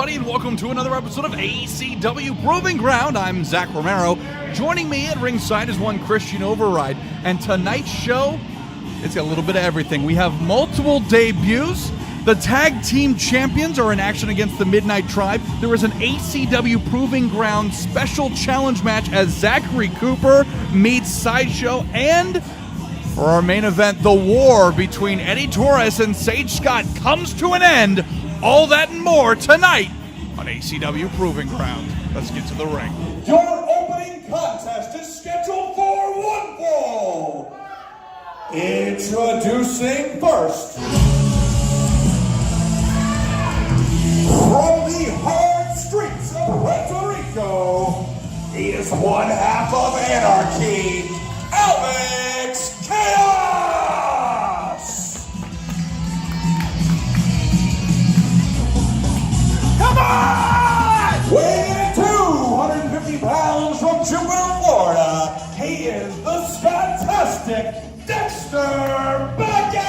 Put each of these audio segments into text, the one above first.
everybody, and welcome to another episode of ACW Proving Ground. I'm Zach Romero. Joining me at ringside is one Christian Override. And tonight's show, it's got a little bit of everything. We have multiple debuts. The tag team champions are in action against the Midnight Tribe. There is an ACW Proving Ground special challenge match as Zachary Cooper meets Sideshow. And for our main event, the war between Eddie Taurus and Sage Scott comes to an end. All that and more tonight on ACW Proving Ground. Let's get to the ring. Your opening contest is scheduled for one fall. Introducing first, from the hard streets of Puerto Rico, he is one half of Anarchy, Alex Chaos! Come on! Weighing 250 pounds from Jupiter, Florida, he is the fantastic Dexter Beckett!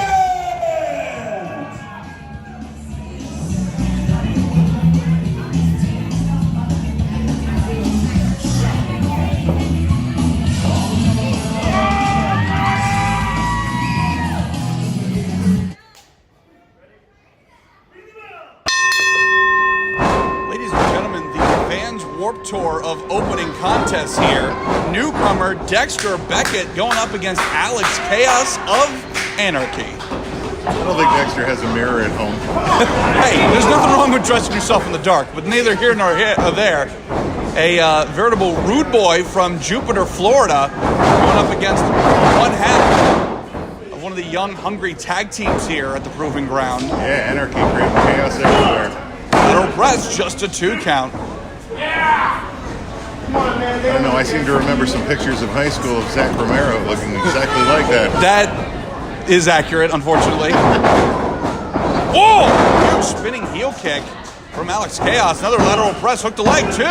Warped Tour of opening contests here. Newcomer Dexter Beckett going up against Alex Chaos of Anarchy. I don't think Dexter has a mirror at home. Hey, there's nothing wrong with dressing yourself in the dark, but neither here nor there. A veritable rude boy from Jupiter, Florida, going up against one half of one of the young, hungry tag teams here at the Proving Ground. Yeah, Anarchy, great chaos everywhere. Little press, just a 2 count. I don't know, I seem to remember some pictures of high school of Zach Romero looking exactly like that. That is accurate, unfortunately. Oh! Huge spinning heel kick from Alex Chaos. Another lateral press, hook to leg, 2.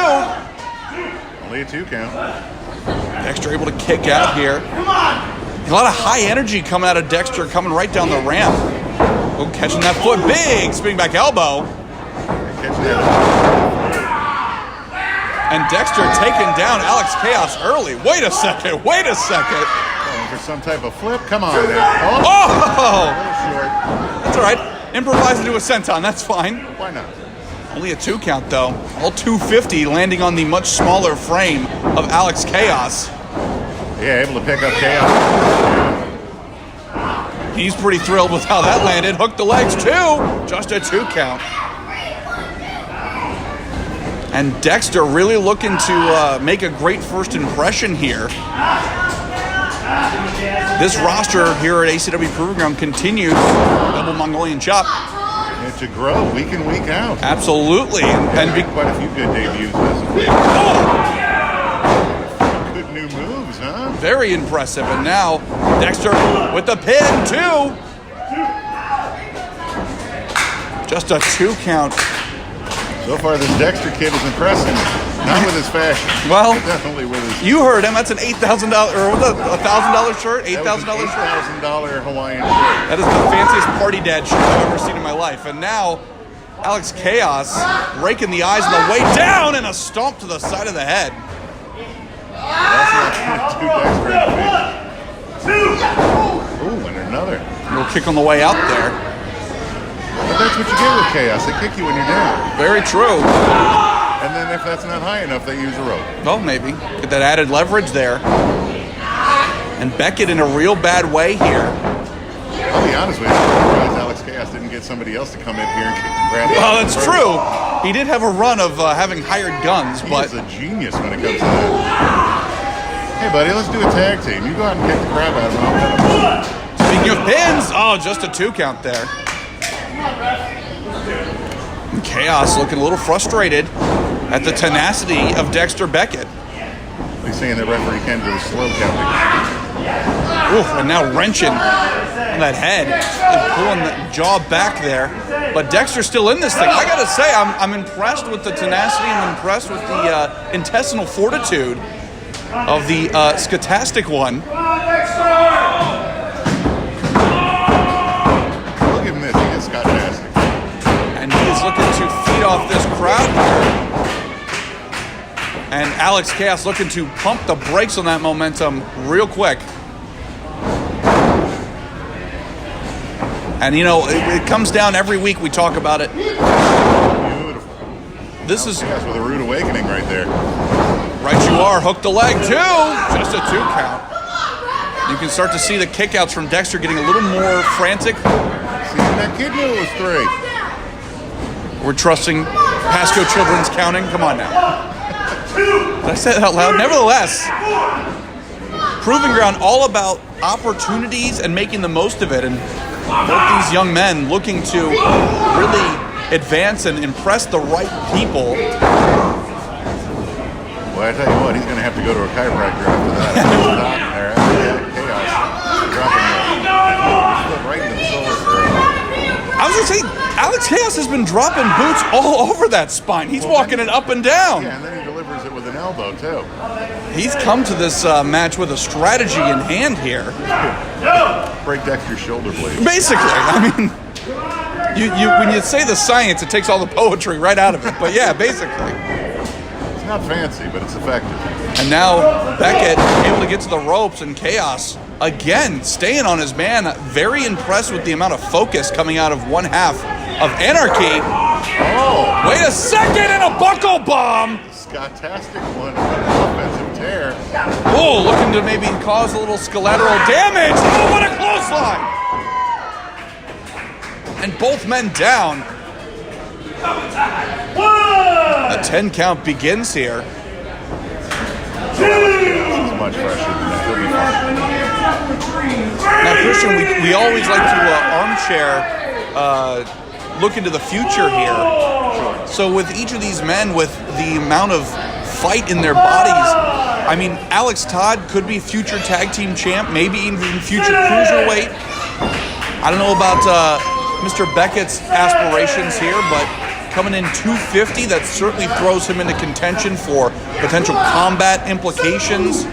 Only a 2 count. Dexter able to kick out here. A lot of high energy coming out of Dexter, coming right down the ramp. Oh, catching that foot, big spinning back elbow. Catching that. And Dexter taking down Alex Chaos early. Wait a second. Going for some type of flip. Come on now. Oh! A little short. That's all right. Improvise into a senton. That's fine. Why not? Only a 2 count, though. All 250 landing on the much smaller frame of Alex Chaos. Yeah, able to pick up Chaos. He's pretty thrilled with how that landed. Hook the legs, 2. Just a 2 count. And Dexter really looking to make a great first impression here. This roster here at ACW Proving Ground continues double Mongolian chop. And to grow week in, week out. Absolutely. And quite a few good debuts as of late. Good new moves, huh? Very impressive. And now Dexter with the pin, 2. Just a 2 count. So far, this Dexter kid is impressive. Not with his fashion. Well, definitely with his. You heard him. That's an $8,000 or was it $1,000 shirt? $8,000 shirt. $8,000 Hawaiian shirt. That is the fanciest party dad shirt I've ever seen in my life. And now, Alex Chaos raking the eyes on the way down and a stomp to the side of the head. That's not too Dexter in the face. Ooh, and another. Little kick on the way out there. But that's what you get with Chaos. They kick you when you're down. Very true. And then if that's not high enough, they use a rope. Well, maybe. Get that added leverage there. And Beckett in a real bad way here. I'll be honest with you. I'm surprised Alex Chaos didn't get somebody else to come in here and grab it. Well, that's true. He did have a run of having hired guns, but... He's a genius when it comes to that. Hey, buddy, let's do a tag team. You go out and kick the crap out of him. Speaking of pins, oh, just a 2 count there. Chaos looking a little frustrated at the tenacity of Dexter Beckett. He's saying that referee can do slow counting. Oof, and now wrenching on that head and pulling the jaw back there. But Dexter's still in this thing. I gotta say, I'm impressed with the tenacity and impressed with the intestinal fortitude of the Skatastic one. Look at him, he is Skatastic. And he is looking to feed off this crowd And Alex Chaos looking to pump the brakes on that momentum real quick. And, you know, it comes down every week. We talk about it. Beautiful. This is... Chaos with a rude awakening right there. Right you are. Hook the leg, 2. Just a 2 count. You can start to see the kickouts from Dexter getting a little more frantic. See, that kid knew it was 3. We're trusting Pasco Children's counting. Come on now. Did I say that out loud? Nevertheless, Proving Ground all about opportunities and making the most of it. And both these young men looking to really advance and impress the right people. Well, I tell you what, he's going to have to go to a chiropractor after that. Chaos dropping right into the solar. I was going to say, Alex Chaos has been dropping boots all over that spine. He's walking it up and down. Yeah, and then he delivers it with an elbow, too. He's come to this match with a strategy in hand here. Break Dexter's shoulder blade. Basically, I mean, you when you say the science, it takes all the poetry right out of it. But yeah, basically. It's not fancy, but it's effective. And now Beckett able to get to the ropes, and Chaos again staying on his man. Very impressed with the amount of focus coming out of one half of Anarchy. Oh! Wait a second, and a buckle bomb! Scott-tastic one, offensive tear. Oh, looking to maybe cause a little collateral damage. Oh, what a clothesline! And both men down. A 10 count begins here. He's much fresher than that. He'll be fine. Now, Christian, we always like to armchair look into the future here. So with each of these men, with the amount of fight in their bodies, I mean, Alex Todd could be future tag team champ, maybe even future cruiserweight. I don't know about Mr. Beckett's aspirations here, but coming in 250, that certainly throws him into contention for potential combat implications.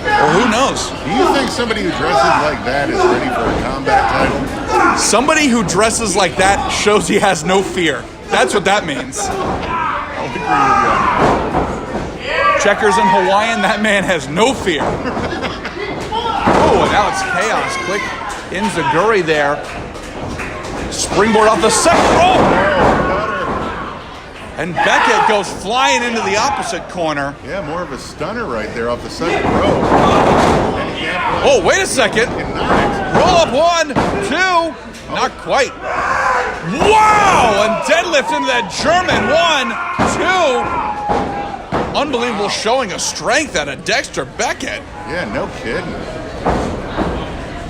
Or who knows? Do you think somebody who dresses like that is ready for a combat title? Somebody who dresses like that shows he has no fear. That's what that means. I'll agree with you. Checkers in Hawaiian, that man has no fear. Oh, and now it's Chaos. Quick Enziguri there. Springboard off the second rope. And Beckett goes flying into the opposite corner. Yeah, more of a stunner right there off the second row. Oh, wait a second. Roll up 1, 2. Not quite. Wow! And deadlift into that German. 1, 2. Unbelievable showing of strength out of Dexter Beckett. Yeah, no kidding.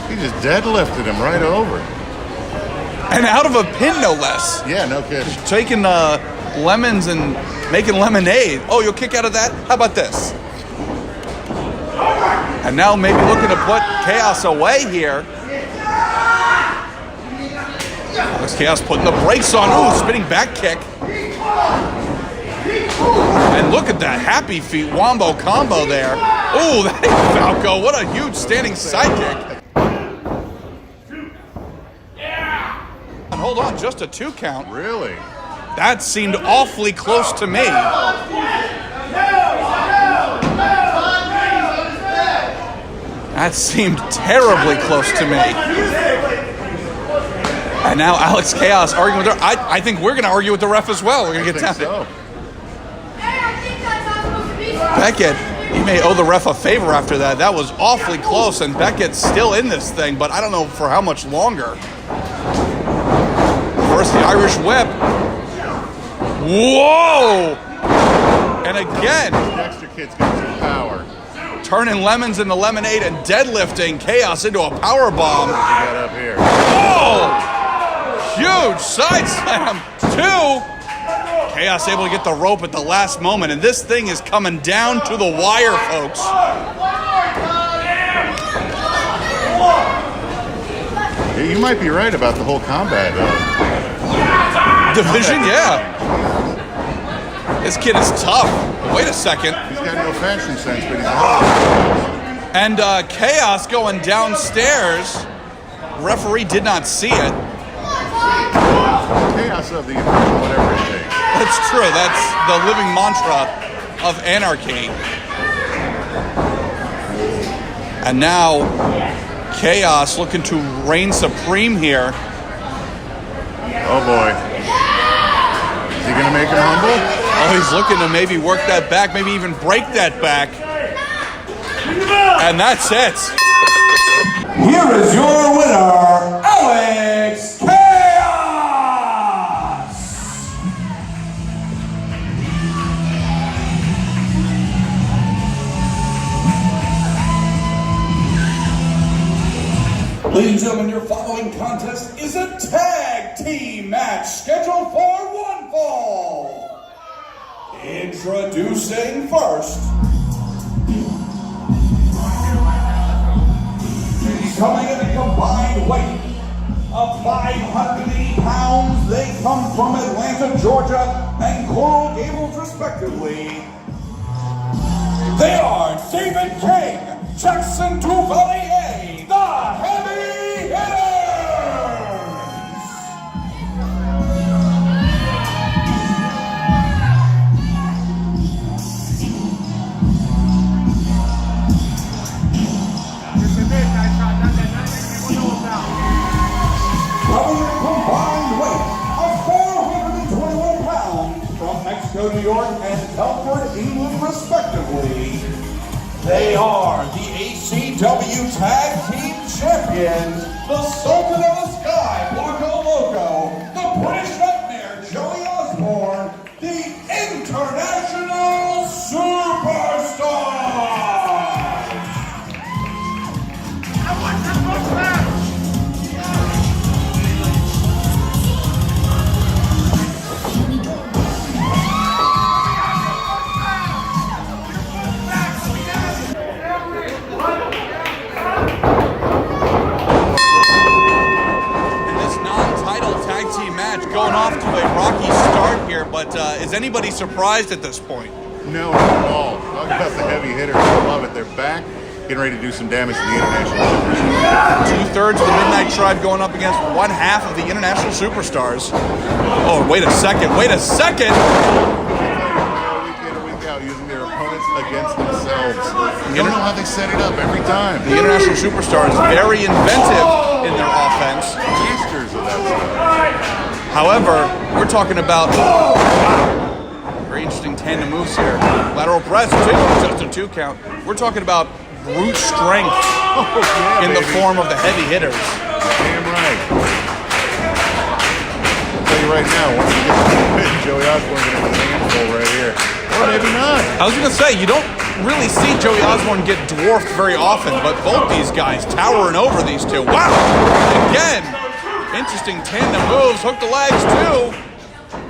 He just deadlifted him right over. And out of a pin, no less. Yeah, no kidding. Taking lemons and making lemonade. Oh, you'll kick out of that? How about this? And now maybe looking to put Chaos away here. Alex Chaos putting the brakes on. Ooh, spinning back kick. And look at that happy feet wombo combo there. Ooh, that is Falco. What a huge standing sidekick. And hold on, just a 2 count. Really? That seemed awfully close to me. That seemed terribly close to me. And now Alex Chaos arguing with her. I think we're going to argue with the ref as well. We're going to get down to Beckett. He may owe the ref a favor after that. That was awfully close, and Beckett's still in this thing, but I don't know for how much longer. First, the Irish whip. Whoa! And again, Dexter kid's got some power. Turning lemons into lemonade and deadlifting Chaos into a power bomb. What you got up here? Oh! Huge side slam. 2. Chaos able to get the rope at the last moment, and this thing is coming down to the wire, folks. Yeah, you might be right about the whole combat division, yeah. This kid is tough. Wait a second. He's got no fashion sense, but he's And Chaos going downstairs. Referee did not see it. Chaos of the individual, whatever it takes. That's true. That's the living mantra of anarchy. And now, Chaos looking to reign supreme here. Oh boy. Is he gonna make him humble? Oh, he's looking to maybe work that back, maybe even break that back. And that's it. Here is your winner, Alex Chaos! Ladies and gentlemen, your following contest is a tag team match scheduled for one fall. Introducing first. Coming in a combined weight of 580 pounds, they come from Atlanta, Georgia, and Coral Gables, respectively. They are David King, Jackson Duvalier, the Heavy Hitters! Coming in a combined weight of 421 pounds from Mexico, New York, and Telford, England, respectively. They are the ACW Tag Team Champions, the Sultan of the Sky, Blanco Loco, the British Nightmare, Joey Osborne, the International Superstar! Going off to a rocky start here, but is anybody surprised at this point? No, not at all. Talk about the heavy hitters. I love it. They're back, getting ready to do some damage to the International Superstars. 2/3 of the Midnight Tribe going up against 1/2 of the International Superstars. Oh, wait a second. Week in and week out, using their opponents against themselves. You don't know how they set it up every time. The International Superstars very inventive in their offense. Masters of that stuff. However, we're talking about very interesting tandem moves here. Lateral press, just a 2 count. We're talking about brute strength in the form of the heavy hitters. Damn right. I'll tell you right now, once you get to the pit, Joey Osborne's going to have a handful right here. Or maybe not. I was going to say, you don't really see Joey Osborne get dwarfed very often, but both these guys towering over these two. Wow! Again! Interesting tandem moves, hook the legs too.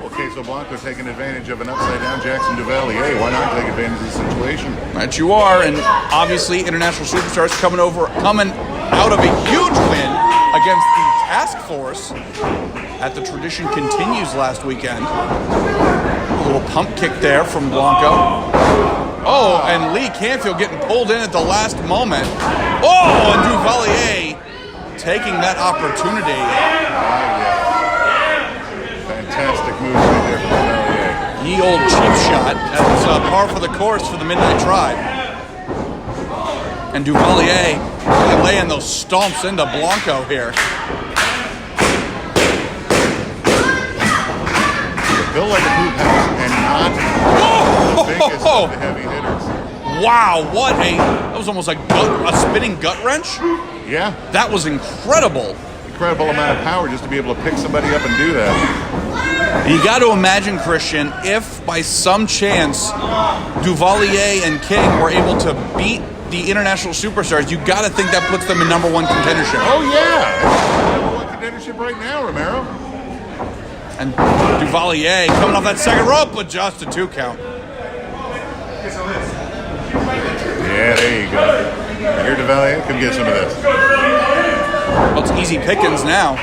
Okay, so Blanco taking advantage of an upside-down Jackson Duvalier. Why not take advantage of the situation? That you are, and obviously International Superstars coming out of a huge win against the Task Force at the Tradition Continues last weekend. A little pump kick there from Blanco. Oh, and Lee Canfield getting pulled in at the last moment. Oh, and Duvalier taking that opportunity. Fantastic move right there from Duvalier. Ye old cheap shot. That's par for the course for the Midnight Tribe. And Duvalier really laying those stomps into Blanco here. Built like a poop house and not the biggest of the heavy hitters. Wow, that was almost like a spinning gut wrench. Yeah. That was incredible. Incredible amount of power just to be able to pick somebody up and do that. You got to imagine, Christian, if by some chance Duvalier and King were able to beat the International Superstars, you got to think that puts them in #1 contendership. Oh, yeah. #1 contendership right now, Romero. And Duvalier coming off that second rope with just a 2 count. Yeah, there you go. Here, Duvalier, come get some of this. Well, it's easy pickings now.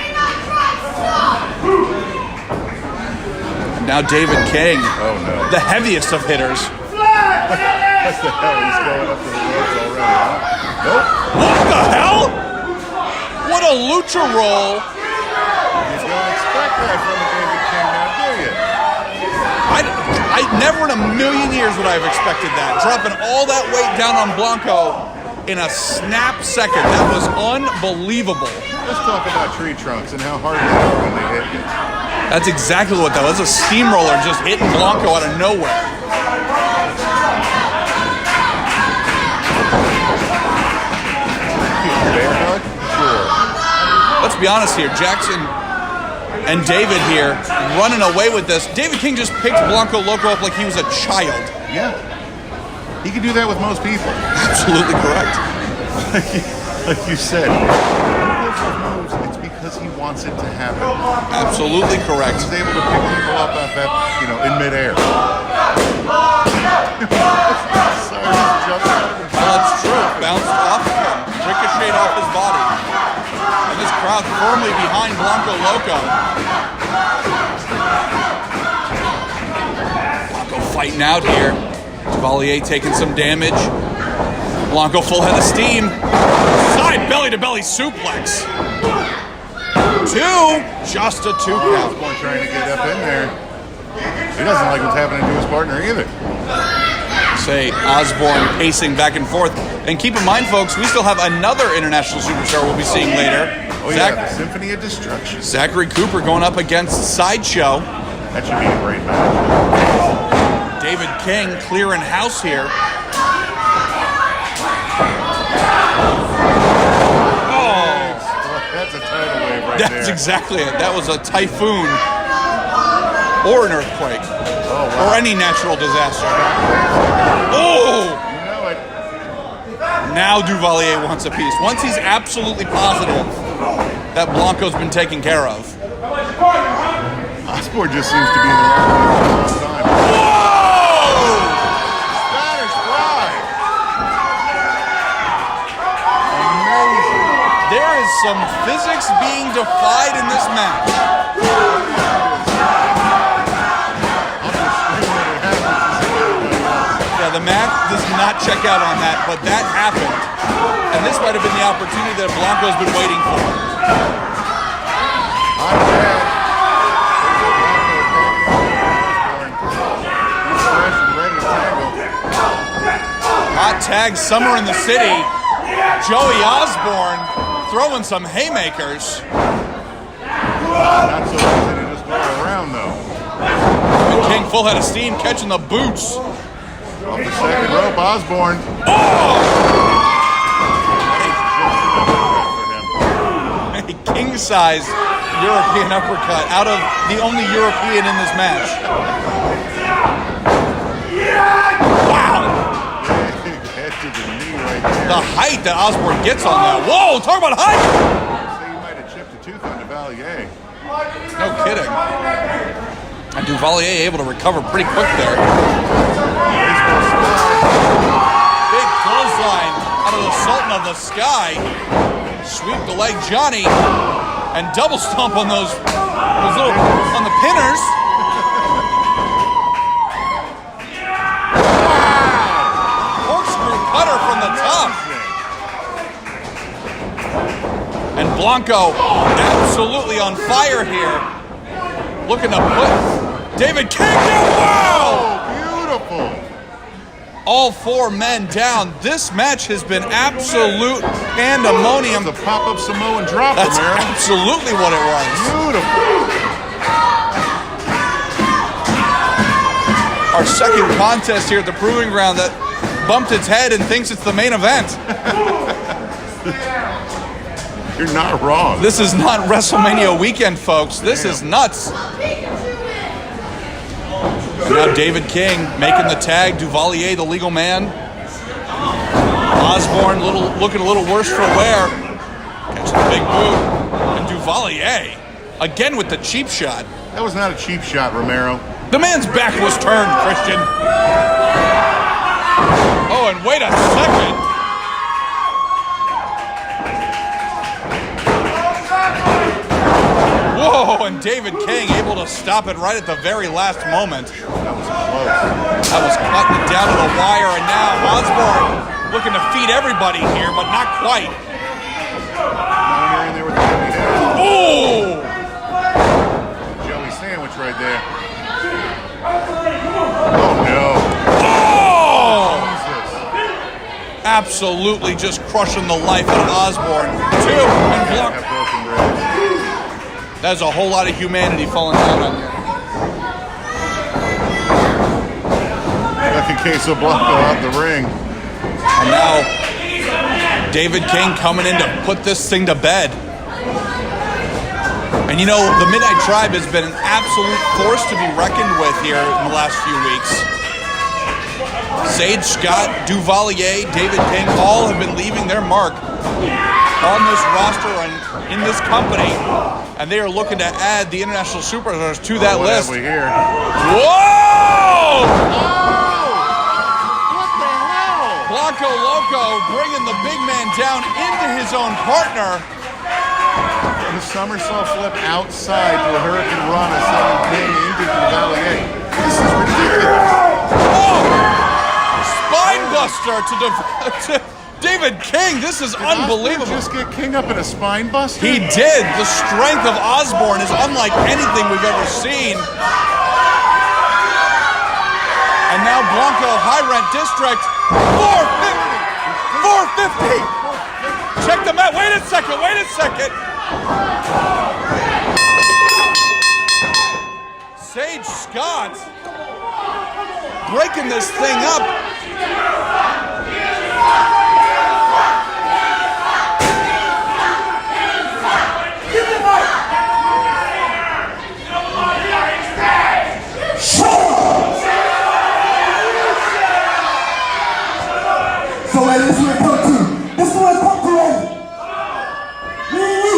And now David King, the heaviest of hitters. What the hell? He's going up to the ropes already, huh? Nope. What the hell? What a lucha roll. You don't expect that from a David King now, do you? I I never in a million years would I have expected that. Dropping all that weight down on Blanco in a snap second. That was unbelievable. Let's talk about tree trunks and how hard they are when they hit you. That's exactly what that was. A steamroller just hitting Blanco out of nowhere. Bear hug? Sure. Let's be honest here. Jackson and David here running away with this. David King just picked Blanco Loco up like he was a child. Yeah. He can do that with most people. Absolutely correct. Like you said, moves, it's because he wants it to happen. Absolutely correct. He's able to pick people up at that, in midair. That's true. Bounced off him, ricocheted off his body. And this crowd firmly behind Blanco Loco. Blanco fighting out here. Duvalier taking some damage. Blanco full head of steam. Side belly-to-belly suplex. 2. Just a 2 count. Osborne trying to get up in there. He doesn't like what's happening to his partner either. Say Osborne pacing back and forth. And keep in mind, folks, we still have another international superstar we'll be seeing later. Oh, yeah, the Symphony of Destruction. Zachary Cooper going up against Sideshow. That should be a great match. David King clearing house here. That's a tidal wave right there. That's exactly it. That was a typhoon or an earthquake or any natural disaster. Oh! You know it. Now Duvalier wants a piece. Once he's absolutely positive that Blanco's been taken care of. Osborne just seems to be in the wrong place all the time. Whoa! Spanish fly. Amazing. There is some physics being defied in this match. Yeah, the math does not check out on that, but that happened. And this might have been the opportunity that Blanco's been waiting for. Hot tag, Summer in the City. Joey Osborne throwing some haymakers. Not so easy to just go around, though. And King full head of steam, catching the boots. Off the second rope, Osborne. A king-sized European uppercut out of the only European in this match. Wow! Head to the knee right there. The height that Osborne gets on that. Whoa, talk about height! Say you might have chipped a tooth on Duvalier. No kidding. And Duvalier able to recover pretty quick there. Big clothesline out of the Sultan of the Sky. Sweep the leg, Johnny. And double stomp on those little, on the pinners. Corkscrew cutter from the top. And Blanco absolutely on fire here. Looking to put David King down. Wow! Beautiful. All 4 men down. This match has been absolute pandemonium. It's a pop-up Samoan drop, That's Romero. absolutely what it was. Beautiful. Our second contest here at the Proving Ground that bumped its head and thinks it's the main event. You're not wrong. This is not WrestleMania weekend, folks. This is nuts. Now David King making the tag. Duvalier, the legal man. Osborne looking a little worse for wear. Catching the big boot. And Duvalier, again with the cheap shot. That was not a cheap shot, Romero. The man's back was turned, Christian. Oh, and wait a second. Whoa, and David King able to stop it right at the very last moment. That was close. That was cutting it down to the wire, and now Osborne looking to feed everybody here, but not quite. Now you're in there with the heavy head. Oh! Joey sandwich right there. absolutely just crushing the life out of Osborne. 2, and block. That broken ribs. There's a whole lot of humanity falling down on you. Second case of Blanco out the ring. And now, David King coming in to put this thing to bed. And you know, the Midnight Tribe has been an absolute force to be reckoned with here in the last few weeks. Sage Scott, Duvalier, David King, all have been leaving their mark on this roster and in this company. And they are looking to add the international superstars to that What list. have we here? Whoa! What the hell? Blanco Loco bringing the big man down into his own partner. The somersault flip outside to a Hurricane Rana, sending King into Duvalier. This is ridiculous. Oh! Spine buster to David King. This is unbelievable. Osborne just get King up in a spine buster? He did. The strength of Osborne is unlike anything we've ever seen. And now Blanco High Rent District, 450. Check the mat. Wait a second. Sage Scott breaking this thing up. So ladies, this is what it come to. This is what it come to, ladies. Me and you,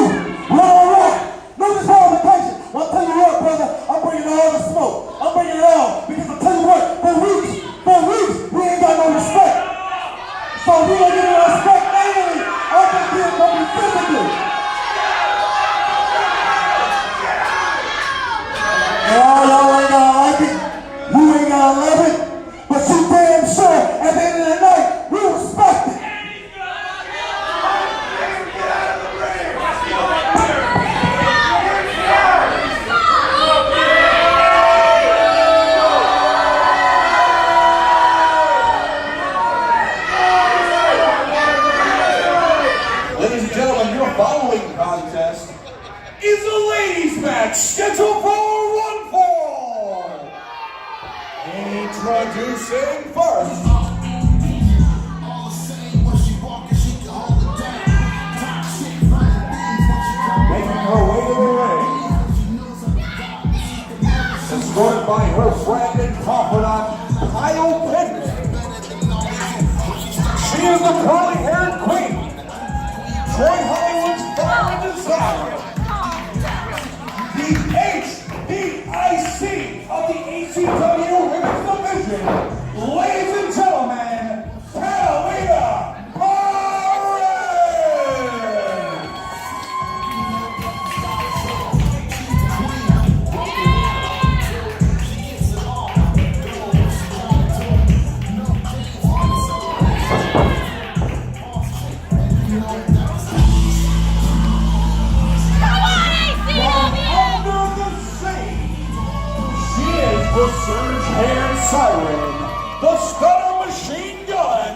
right. No disqualification. Well, I'll tell you what, brother, I'm bringing all the smoke. I'm bringing it all. Because I'll tell you what, for weeks, we ain't got no respect. So we gonna give you respect anyway. All this is gonna be physically. And all y'all ain't gonna like it. You ain't gonna love it. But you damn sure, at the end of the night, we respect it. Ladies and gentlemen, your following contest is a ladies' match scheduled for one fall. Introducing first. Making her way to the ring. Escorted by her friend and confidant, Kyle Beckett. She is the curly-haired queen. Troy Hollywood's fire desire. The HDIC of the ACW Women's Division. Ladies and gentlemen, Katalina Perez. The surge-haired siren, the stunner machine gun,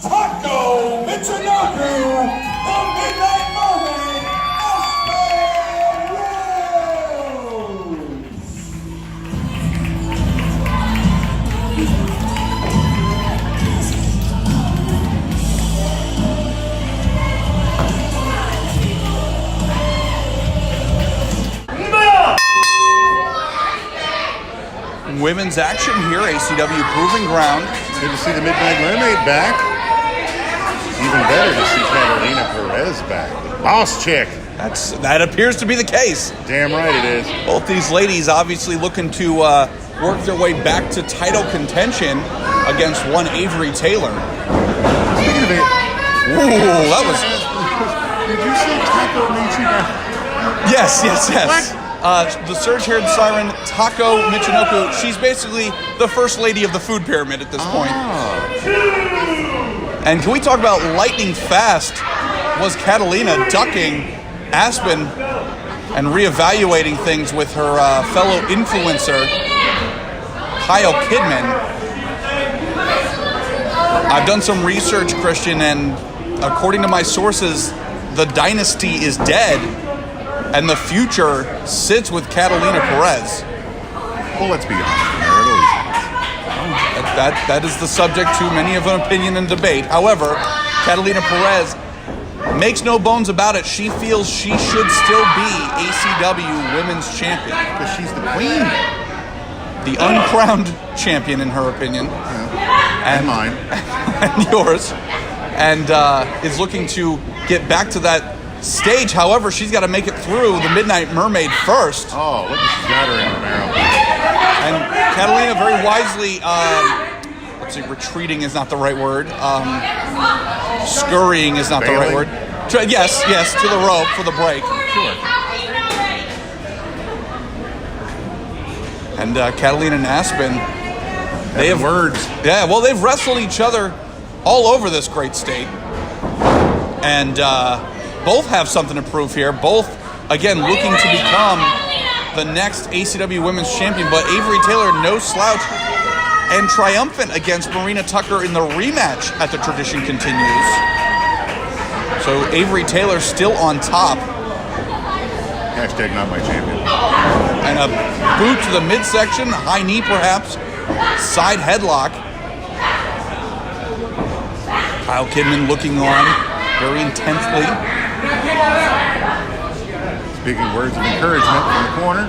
Taco Michinoku, the Midnight Mermaid, Aspyn Rose. Women's action here, ACW Proving Ground. It's good to see the Midnight Mermaid back. Even better to see Catalina Perez back. The boss chick. That appears to be the case. Damn right it is. Both these ladies obviously looking to work their way back to title contention against one Avery Taylor. Speaking of it, Ooh, that was... did you say Taco Michinoku? Yes. The surge-haired siren, Taco Michinoku, she's basically the first lady of the food pyramid at this point. And can we talk about lightning fast was Katalina ducking Aspyn and reevaluating things with her fellow influencer, Kyle Kidman. I've done some research, Christian, and according to my sources, the dynasty is dead, and the future sits with Katalina Perez. Well, let's be honest. It always happens. That is the subject to many of an opinion and debate. However, Katalina Perez makes no bones about it. She feels she should still be ACW Women's Champion. Because she's the queen. The uncrowned champion, in her opinion. Yeah. And mine. And yours. And is looking to get back to that stage. However, she's got to make it through the Midnight Mermaid first. Oh, look, she's got her in, Romero. And Katalina very wisely, let's see, retreating is not the right word. Scurrying is not the right word. Yes, to the rope for the break. Sure. And Katalina and Aspyn, they have words. Yeah, well, they've wrestled each other all over this great state. And both have something to prove here. Both, again, looking to become the next ACW Women's Champion. But Avery Taylor, no slouch, and triumphant against Marina Tucker in the rematch at the Tradition Continues. So Avery Taylor still on top. Hashtag not my champion. And a boot to the midsection, high knee perhaps, side headlock. Kyle Kidman looking on very intensely. Speaking words of encouragement from the corner.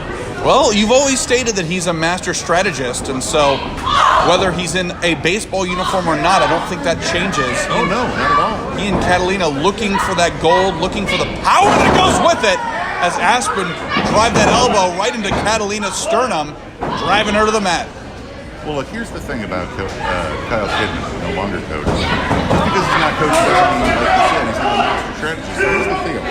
Well, you've always stated that he's a master strategist, and so whether he's in a baseball uniform or not, I don't think that changes. Oh, no, not at all. He and Katalina looking for that gold, looking for the power that goes with it, as Aspyn drive that elbow right into Catalina's sternum, driving her to the mat. Well, look, here's the thing about Kyle Kidman, no longer coach. Just because he's not coach doesn't mean, like you said, he's not a master strategist. So here's the deal.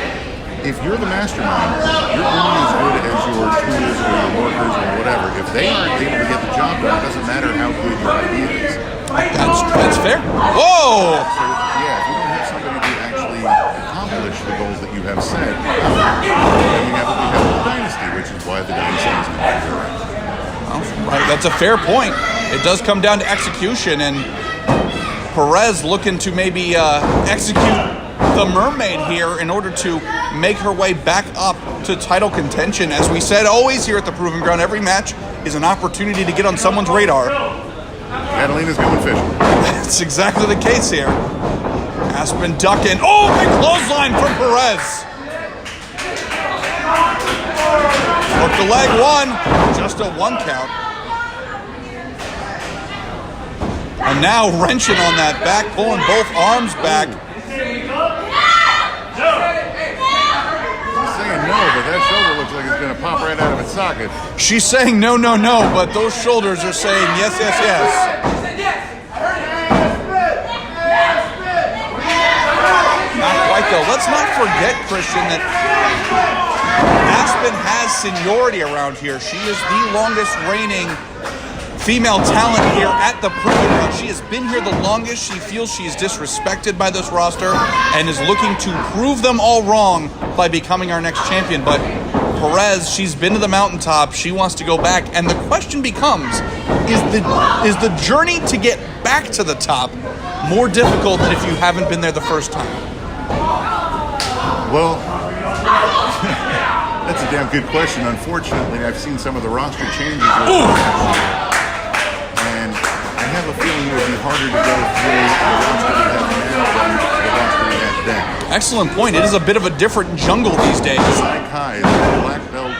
If you're the mastermind, you're only as good as your tools or your workers or whatever. If they aren't able to get the job done, it doesn't matter how good your idea is. That's fair. Whoa! So, yeah, if you don't have somebody to actually accomplish the goals that you have set, then we have the dynasty, which is why the dynasty is going to be around. Right, that's a fair point. It does come down to execution, and Perez looking to maybe execute the Mermaid here in order to make her way back up to title contention. As we said always here at the Proving Ground, every match is an opportunity to get on someone's radar. Catalina's going fishing. That's exactly the case here. Aspyn ducking. Oh, big clothesline from Perez. Hook the leg, one. Just a 1 count. And now wrenching on that back, pulling both arms back. She's saying no, but that shoulder looks like it's going to pop right out of its socket. She's saying no, no, no, but those shoulders are saying yes, yes, yes. Not quite though. Let's not forget, Christian, that Aspyn has seniority around here. She is the longest reigning female talent here at the Proving Ground. She has been here the longest. She feels she is disrespected by this roster and is looking to prove them all wrong by becoming our next champion. But Perez, she's been to the mountaintop. She wants to go back. And the question becomes, is the journey to get back to the top more difficult than if you haven't been there the first time? Well, that's a damn good question. Unfortunately, I've seen some of the roster changes. And I have a feeling it would be harder to go through the roster we have now than the roster we had then. Excellent point. It is a bit of a different jungle these days. Mike High, the black belt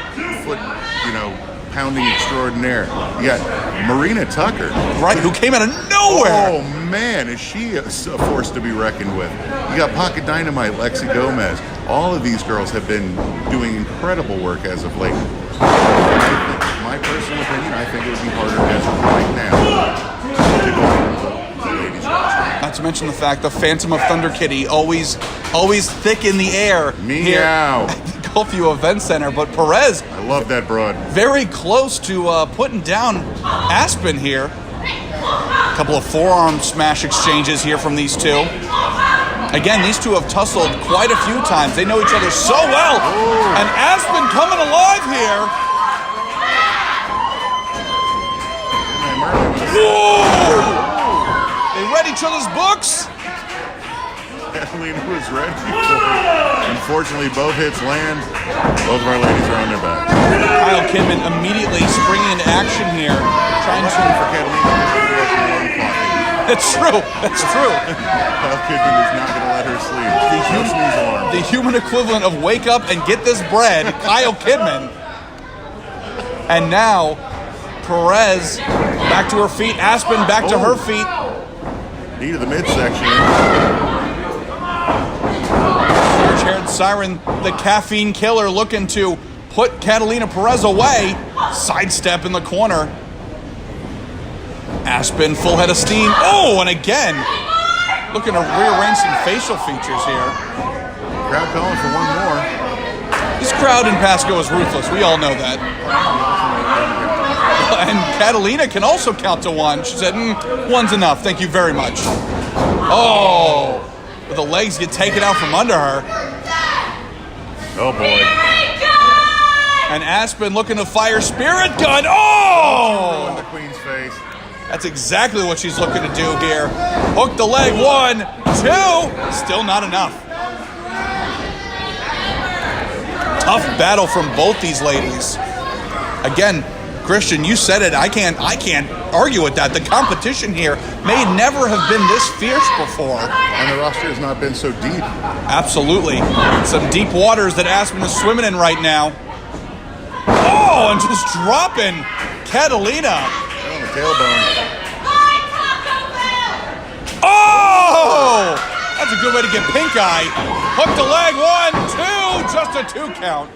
foot, pounding extraordinaire. You got Marina Tucker. Right, who came out of nowhere. Oh, man, is she a force to be reckoned with. You got Pocket Dynamite, Lexi Gomez. All of these girls have been doing incredible work as of late. My personal opinion, I think it would be harder as of right now to go through the ladies roster. Not to mention the fact the Phantom of Thunder Kitty always thick in the air. Meow. Here at the Gulfview Event Center. But Perez, I love that broad. very close to putting down Aspyn here. A couple of forearm smash exchanges here from these two. Again, these two have tussled quite a few times. They know each other so well. Ooh. And Aspyn coming alive here. Whoa! They read each other's books. Katalina was ready for it. Unfortunately, both hits land. Both of our ladies are on their backs. Kyle Kidman immediately springing into action here, trying to. For Katalina, That's true. That's true. Kyle Kidman is not going to let her sleep. The human equivalent of wake up and get this bread, Kyle Kidman. And now, Perez back to her feet. Aspyn back to her feet. Knee to the midsection. Orange-haired Siren, the caffeine killer, looking to put Katalina Perez away. Sidestep in the corner. Aspyn, full head of steam. Oh, and again, looking to rearrange some facial features here. Crowd calling for one more. This crowd in Pasco is ruthless. We all know that. And Katalina can also count to one. She said, one's enough. Thank you very much. Oh, but the legs get taken out from under her. Oh, boy. And Aspyn looking to fire Spirit Gun. Oh! In the Queen's face. That's exactly what she's looking to do here. Hook the leg. 1, 2. Still not enough. Tough battle from both these ladies. Again, Christian, you said it. I can't argue with that. The competition here may never have been this fierce before. And the roster has not been so deep. Absolutely. Some deep waters that Aspyn is swimming in right now. Oh, and just dropping Katalina. Right on the tailbone. Oh! That's a good way to get pink eye. Hook the leg. 1, 2. Just a 2 count.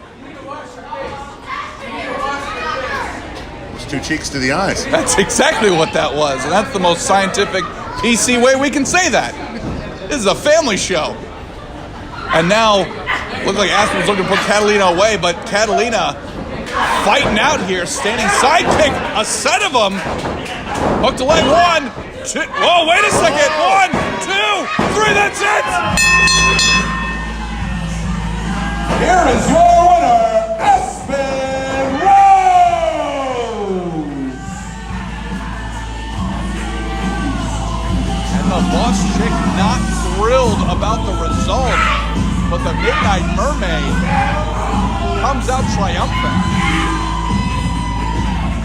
It's 2 cheeks to the eyes. That's exactly what that was. And that's the most scientific, PC way we can say that. This is a family show. And now, looks like Aspyn's looking to put Katalina away, but Katalina fighting out here, standing side kick, a set of them. Hook the leg. 1, 2. Whoa, wait a second. 1, 2, 3. That's it. Here is your winner, Aspyn Rose! And the boss chick not thrilled about the result, but the Midnight Mermaid comes out triumphant.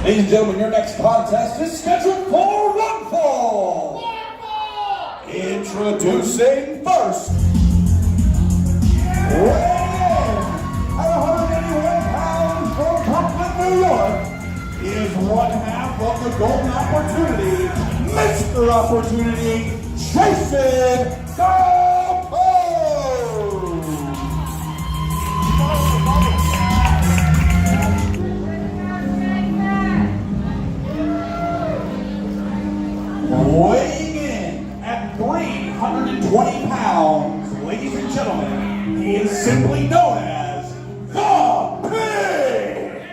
Ladies and gentlemen, your next contest is scheduled for one fall. Introducing first, weighing at 181 pounds from Brooklyn, New York, is one half of the Golden Opportunity, Mr. Opportunity, Jayson Falcone. Weighing in at 320 pounds, ladies and gentlemen, he is simply known as the Pig!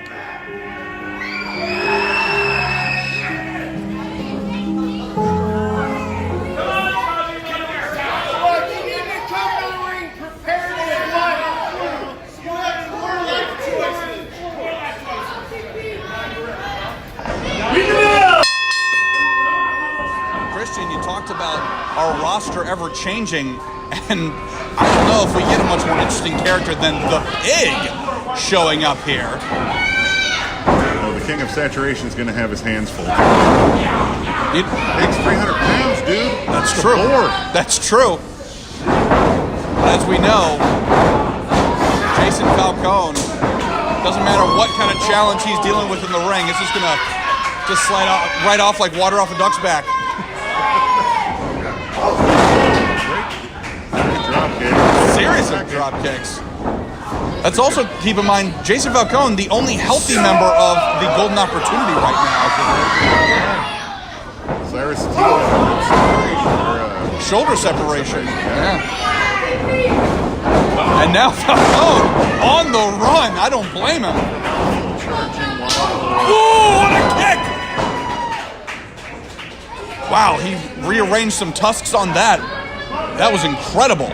Christian, you talked about our roster ever changing, and I don't know if we get a much more interesting character than the Pig showing up here. Well, the king of saturation is going to have his hands full. It, Pig's 300 pounds, dude. that's The true. board. That's true. But as we know, Jayson Falcone, doesn't matter what kind of challenge he's dealing with in the ring, it's just going to just slide off, right off like water off a duck's back. Drop kick. Series of drop kicks. Let's also keep in mind, Jayson Falcone, the only healthy member of the Golden Opportunity right now. Cyrus Shoulder separation. Yeah. And now Falcone on the run. I don't blame him. Ooh, what a kick! Wow, he rearranged some tusks on that. That was incredible.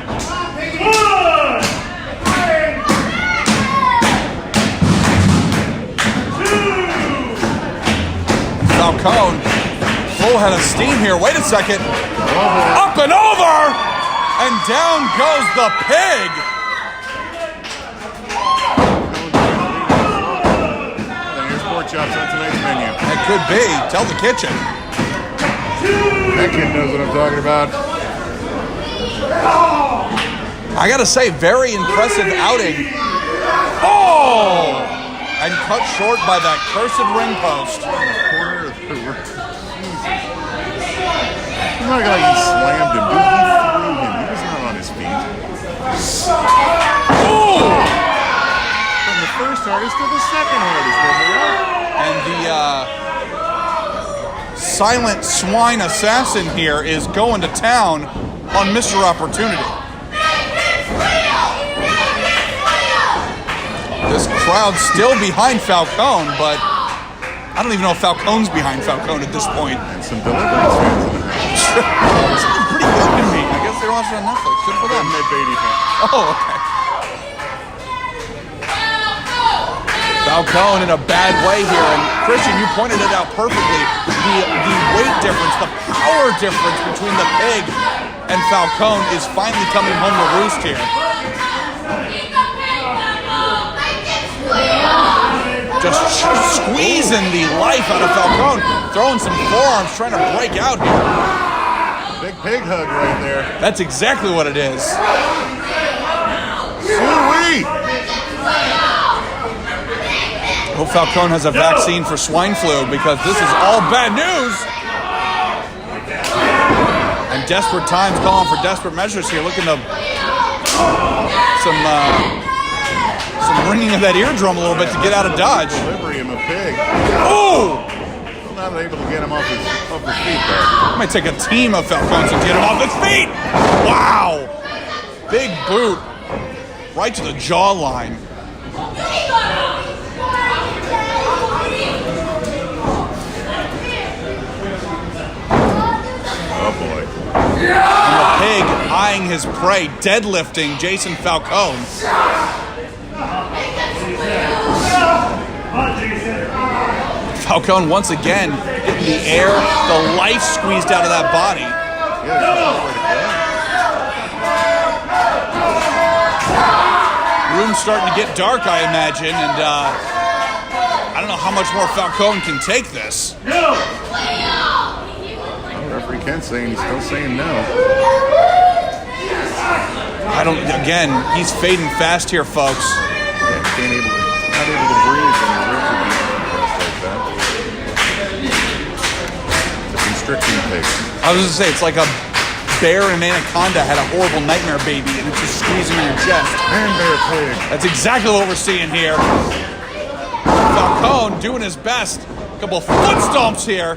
Falcone, Full head of steam here. Wait a second. Up and over! And down goes the pig. Here's pork chops on tonight's menu. It could be. Tell the kitchen. That kid knows what I'm talking about. I gotta say, very impressive outing. Oh! And cut short by that cursed ring post. Corner of the ring. It's not like he slammed him, dude. He threw him. He was not on his feet. Oh! From the first hardest to the second hardest, And the silent swine assassin here is going to town on Mr. Opportunity. This crowd's still behind Falcone, but I don't even know if Falcone's behind Falcone at this point. And some Deliverance fans in the house. Sounds pretty good to me. I guess they're watching on Netflix. Good for them. Mid Beatty fan. Oh, okay. Falcone in a bad way here, and Christian, you pointed it out perfectly. The weight difference, the power difference between the pig and Falcone is finally coming home to roost here. Just squeezing the life out of Falcone, throwing some forearms, trying to break out here. Big pig hug right there. That's exactly what it is. Sweet! Hope Falcone has a vaccine for swine flu, because this is all bad news. And desperate times calling for desperate measures here. Looking to some ringing of that eardrum a little bit to get out of dodge. Delivery him a pig. Oh! Still not able to get him off his feet, though. Might take a team of Falcones to get him off his feet. Wow! Big boot right to the jawline. Oh boy. And the pig eyeing his prey, deadlifting Jayson Falcone. Falcone once again getting the air, the life squeezed out of that body. Room's starting to get dark, I imagine, and I don't know how much more Falcone can take this. The referee Kent's saying he's still saying no. Again, he's fading fast here, folks. Yeah, not able to breathe when your ribs would be like that. It's a constricting pig. I was going to say, it's like a bear and an anaconda had a horrible nightmare baby and it's just squeezing in your chest. And bear pig. That's exactly what we're seeing here. Falcone doing his best. A couple of foot stomps here.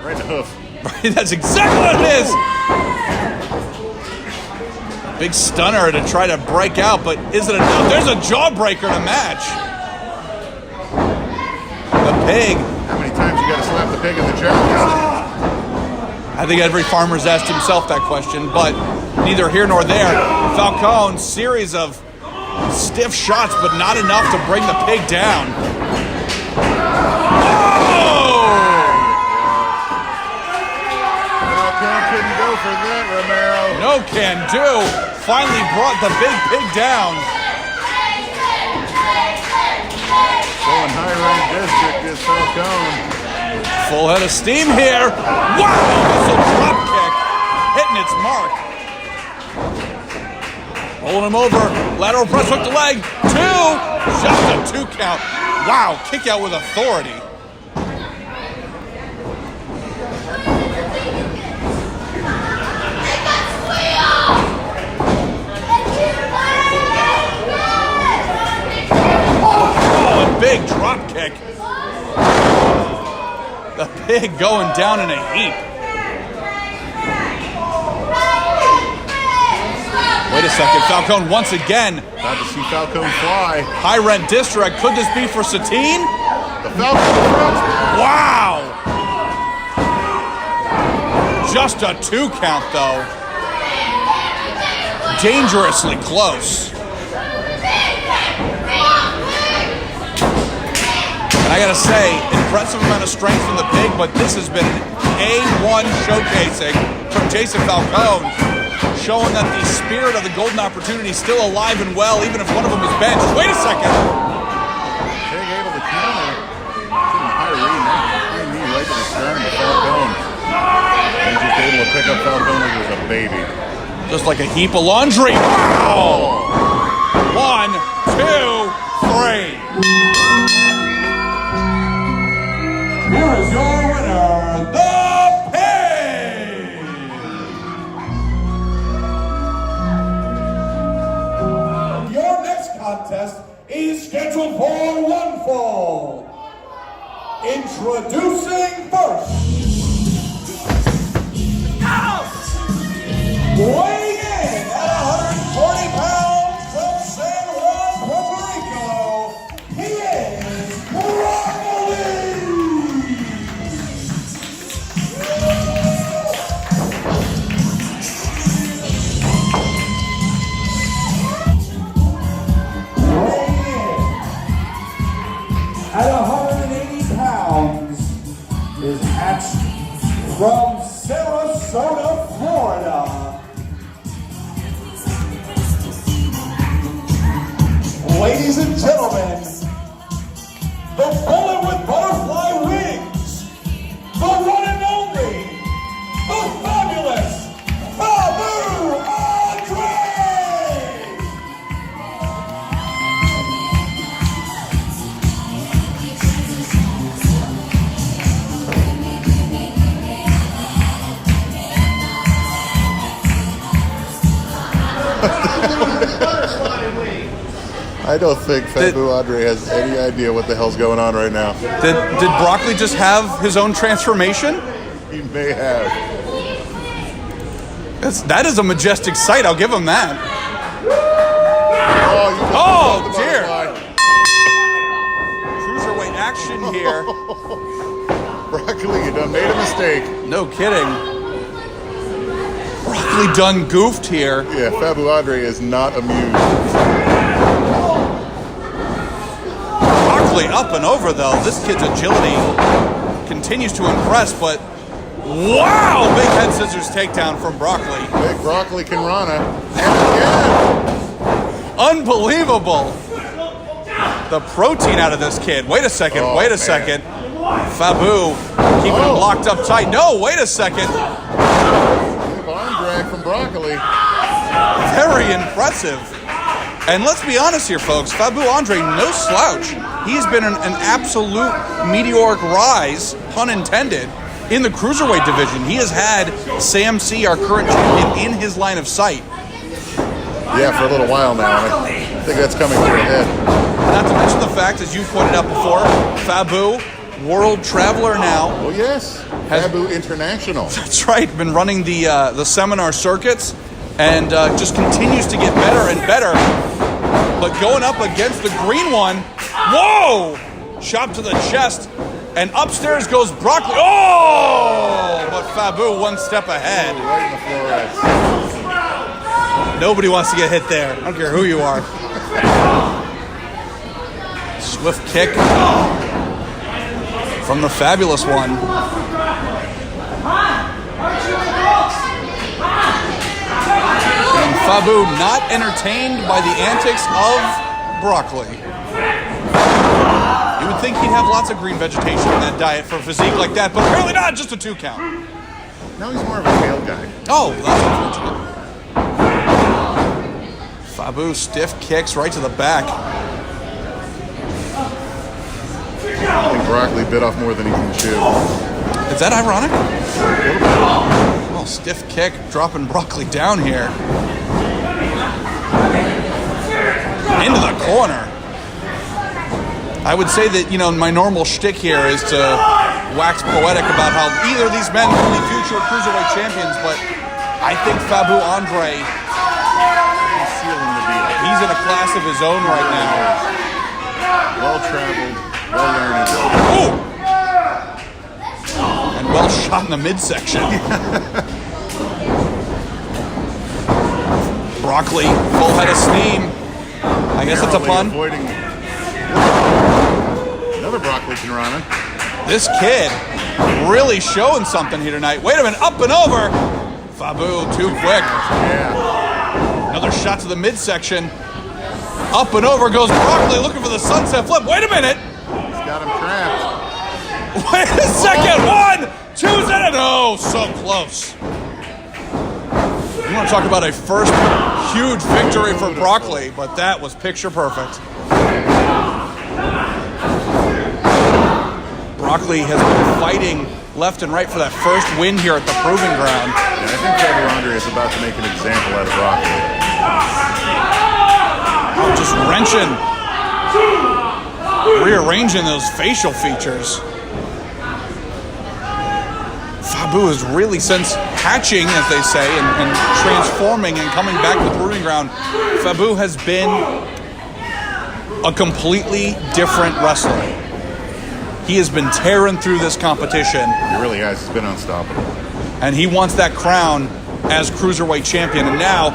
Right in the hoof. That's exactly what it is. Big stunner to try to break out, but is it enough? There's a jawbreaker to match. The pig. How many times you got to slap the pig in the chest? I think every farmer's asked himself that question, but neither here nor there. Falcone, series of stiff shots, but not enough to bring the pig down. Oh! Falcone couldn't go for that, Romero. No can do. Finally brought the big pig down. Going high-ranked district is Falcone. Full head of steam here. Wow! Missile drop kick. Hitting its mark. Rolling him over. Lateral press hook to leg. 2. Just a 2 count. Wow. Kick out with authority. Oh, a big drop kick. The pig going down in a heap. Wait a second, Falcone once again. About to see Falcone fly. High rent district. Could this be for Satine? The Falcone. Wow! Just a 2 count though. Dangerously close. And I gotta say, impressive amount of strength from the pig, but this has been A1 showcasing from Jayson Falcone, showing that the spirit of the golden opportunity is still alive and well, even if one of them is benched. Wait a second. Big able to counter. Getting high read, high knee right to the sternum of Falcone. And just able to pick up Falcone like it was a baby. Just like a heap of laundry. Wow. 1, 2, 3. Here is your winner, the Pig! Your next contest is scheduled for one fall. Introducing first. Weighing in at 140 pounds from San Juan, Puerto Rico, he is Broccoli! At 180 pounds is hatched from Sarasota, Florida. Ladies and gentlemen, the bullet with butterfly wings, the one and only, the fabulous Faboo Andre! I don't think Faboo Andre has any idea what the hell's going on right now. Did Broccoli just have his own transformation? He may have. That is a majestic sight, I'll give him that. Oh, dear. Cruiserweight action here. Broccoli, you done made a mistake. No kidding. Broccoli done goofed here. Yeah, Faboo Andre is not amused. Broccoli up and over, though. This kid's agility continues to impress, but wow! Big head scissors takedown from Broccoli. Big Broccoli can run it. And again. Unbelievable. The protein out of this kid. Wait a second. Oh, wait a man. second. Faboo keeping him locked up tight. No, wait a second. Big arm drag from Broccoli. Very impressive. And let's be honest here, folks. Faboo Andre, no slouch. He's been an absolute meteoric rise, pun intended, in the cruiserweight division. He has had Sam C, our current champion, in his line of sight. Yeah, for a little while now. I think that's coming to a head. Not to mention the fact, as you pointed out before, Faboo, world traveler now. Oh, yes. Faboo International. That's right. Been running the seminar circuits and just continues to get better and better. But going up against the green one, whoa! Shot to the chest, and upstairs goes Broccoli. Oh! But Faboo one step ahead. Right in the florets. Nobody wants to get hit there. I don't care who you are. Swift kick from the fabulous one. And Faboo not entertained by the antics of Broccoli. You would think he'd have lots of green vegetation in that diet for a physique like that, but apparently not, just a 2 count. Now he's more of a tail guy. Oh, that's unfortunate. Faboo stiff kicks right to the back. I think Broccoli bit off more than he can chew. Is that ironic? Well, stiff kick, dropping Broccoli down here. Into the corner. I would say that, my normal shtick here is to wax poetic about how either of these men will be future cruiserweight champions, but I think Faboo Andre, He's sealing the deal. he's in a class of his own right now. Well-traveled, well-learned. Ooh! And well shot in the midsection. Broccoli, full head of steam. I guess that's a pun. Avoiding another Broccoli can run it. This kid really showing something here tonight. Wait a minute, up and over. Faboo, too quick. Yeah. Another shot to the midsection. Up and over goes Broccoli, looking for the sunset flip. Wait a minute. He's got him trapped. Wait a second. 1, 2, oh, so close. You want to talk about a first huge victory for Broccoli, but that was picture perfect. Broccoli has been fighting left and right for that first win here at the Proving Ground. Yeah, I think Faboo is about to make an example out of Broccoli. Just wrenching, rearranging those facial features. Faboo is really, since hatching, as they say, and transforming and coming back to the Proving Ground, Faboo has been a completely different wrestler. He has been tearing through this competition. He really has. He's been unstoppable. And he wants that crown as Cruiserweight Champion. And now,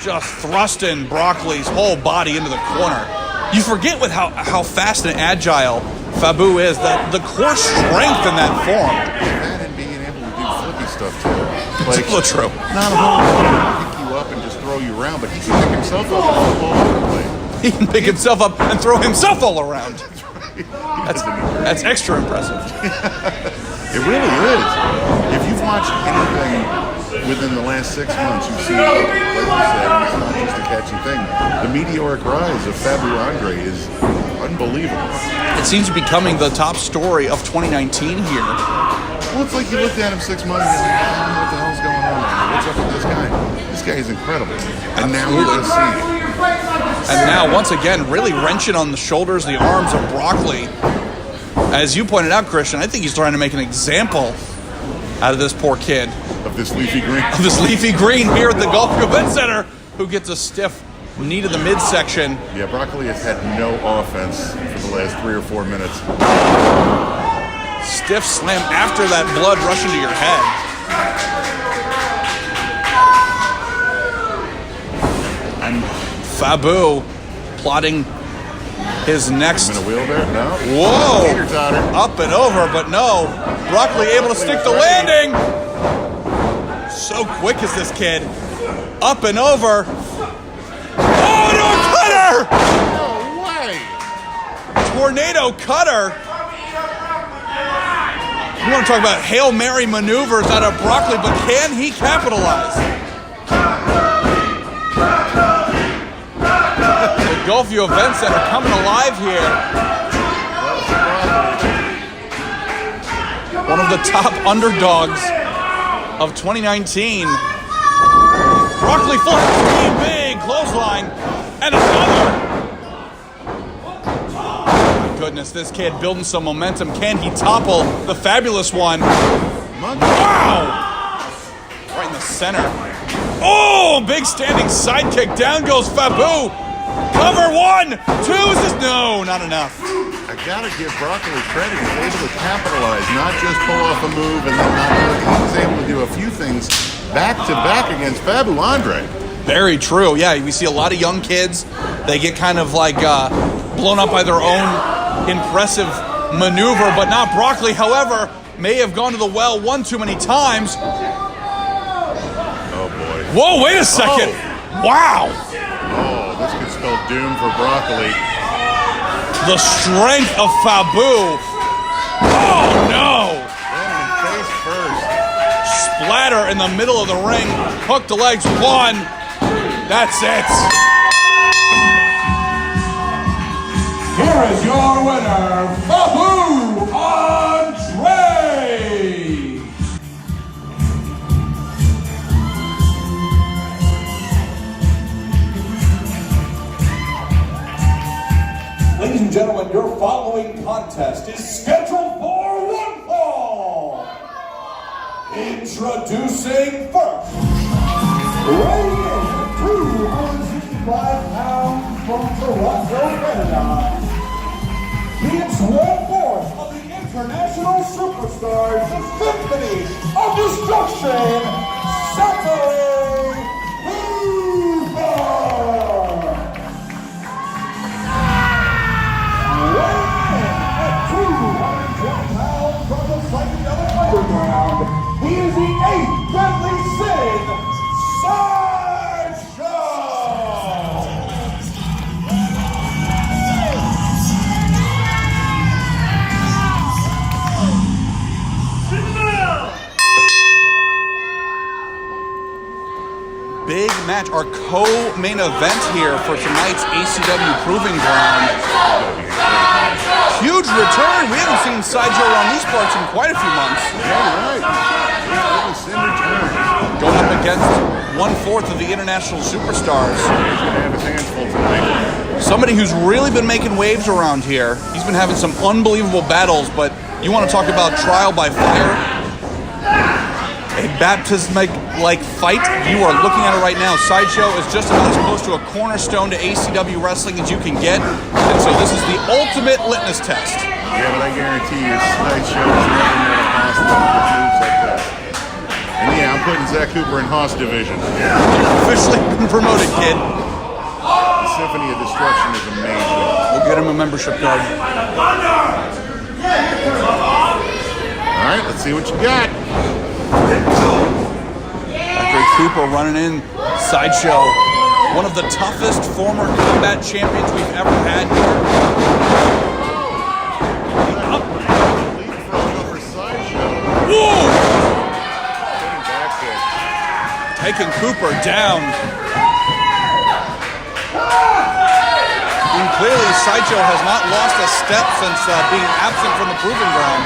just thrusting Broccoli's whole body into the corner. You forget with how fast and agile Faboo is, that the core strength in that form. That and being able to do flippy stuff too. Like, It's so true. Not a whole lot to pick you up and just throw you around, but he can pick himself up and throw all over the place. He can pick himself up and throw himself all around. That's extra impressive. It really is. If you've watched anything within the last 6 months, you've seen, like you said, it's not just a catchy thing. The meteoric rise of Faboo Andre is unbelievable. It seems to be becoming the top story of 2019 here. Well, it's like you looked at him 6 months and you're like, I don't know what the hell's going on here. What's up with this guy? This guy is incredible. And now we're just seeing it. And now, once again, really wrenching on the shoulders, the arms of Broccoli. As you pointed out, Christian, I think he's trying to make an example out of this poor kid. Of this leafy green. Of this leafy green here at the Gulf Event Center, who gets a stiff knee to the midsection. Yeah, Broccoli has had no offense for the last 3 or 4 minutes. Stiff slam after that blood rushing to your head. And Faboo plotting his next. In a wheel there? No. Whoa! Tater-totter. Up and over, but no. Broccoli able to stick the landing. So quick is this kid. Up and over. Oh, no, cutter! No way! Tornado cutter. You want to talk about Hail Mary maneuvers out of Broccoli, but can he capitalize? The Gulfview Event Center coming alive here. One of the top underdogs of 2019. Broccoli full big clothesline, and another. My goodness, this kid building some momentum. Can he topple the fabulous one? Wow! Right in the center. Oh, big standing sidekick. Down goes Faboo. Cover 1, 2, is this? No, not enough. I gotta give Broccoli credit. He's able to capitalize, not just pull off a move and then not do it. He was able to do a few things back to back against Faboo Andre. Very true. Yeah, we see a lot of young kids. They get kind of like blown up by their own impressive maneuver, but not Broccoli. However, may have gone to the well one too many times. Oh boy. Whoa, wait a second. Oh. Wow. Oh, this could spell doom for Broccoli. The strength of Faboo. Oh no. Landing face first. Splatter in the middle of the ring. Hook the legs. 1. That's it. Here is your winner, Faboo Andre! Ladies and gentlemen, your following contest is scheduled for one fall. Introducing first, weighing in at 265 pounds from Toronto, Canada. He is 1/4 of the international superstars, the Symphony of Destruction, Zachary. Weighing in at 212 pounds from match, our co-main event here for tonight's ACW Proving Ground. Huge return. We haven't seen Sideshow around these parts in quite a few months. Yeah, right. Going up against 1/4 of the international superstars. He's going to have his hands full tonight. Somebody who's really been making waves around here. He's been having some unbelievable battles, but you want to talk about trial by fire? A baptism-like fight. You are looking at it right now. Sideshow is just about as close to a cornerstone to ACW wrestling as you can get. And so this is the ultimate litmus test. Yeah, but I guarantee you, Sideshow is never met a Haas that moves like that. And yeah, I'm putting Zach Cooper in Haas division. Officially been promoted, kid. The Symphony of Destruction is amazing. We'll get him a membership card. All right, let's see what you got. Zachary Cooper running in. Sideshow, one of the toughest former combat champions we've ever had here. Whoa! Taking Cooper down. And clearly, Sideshow has not lost a step since being absent from the Proving Ground.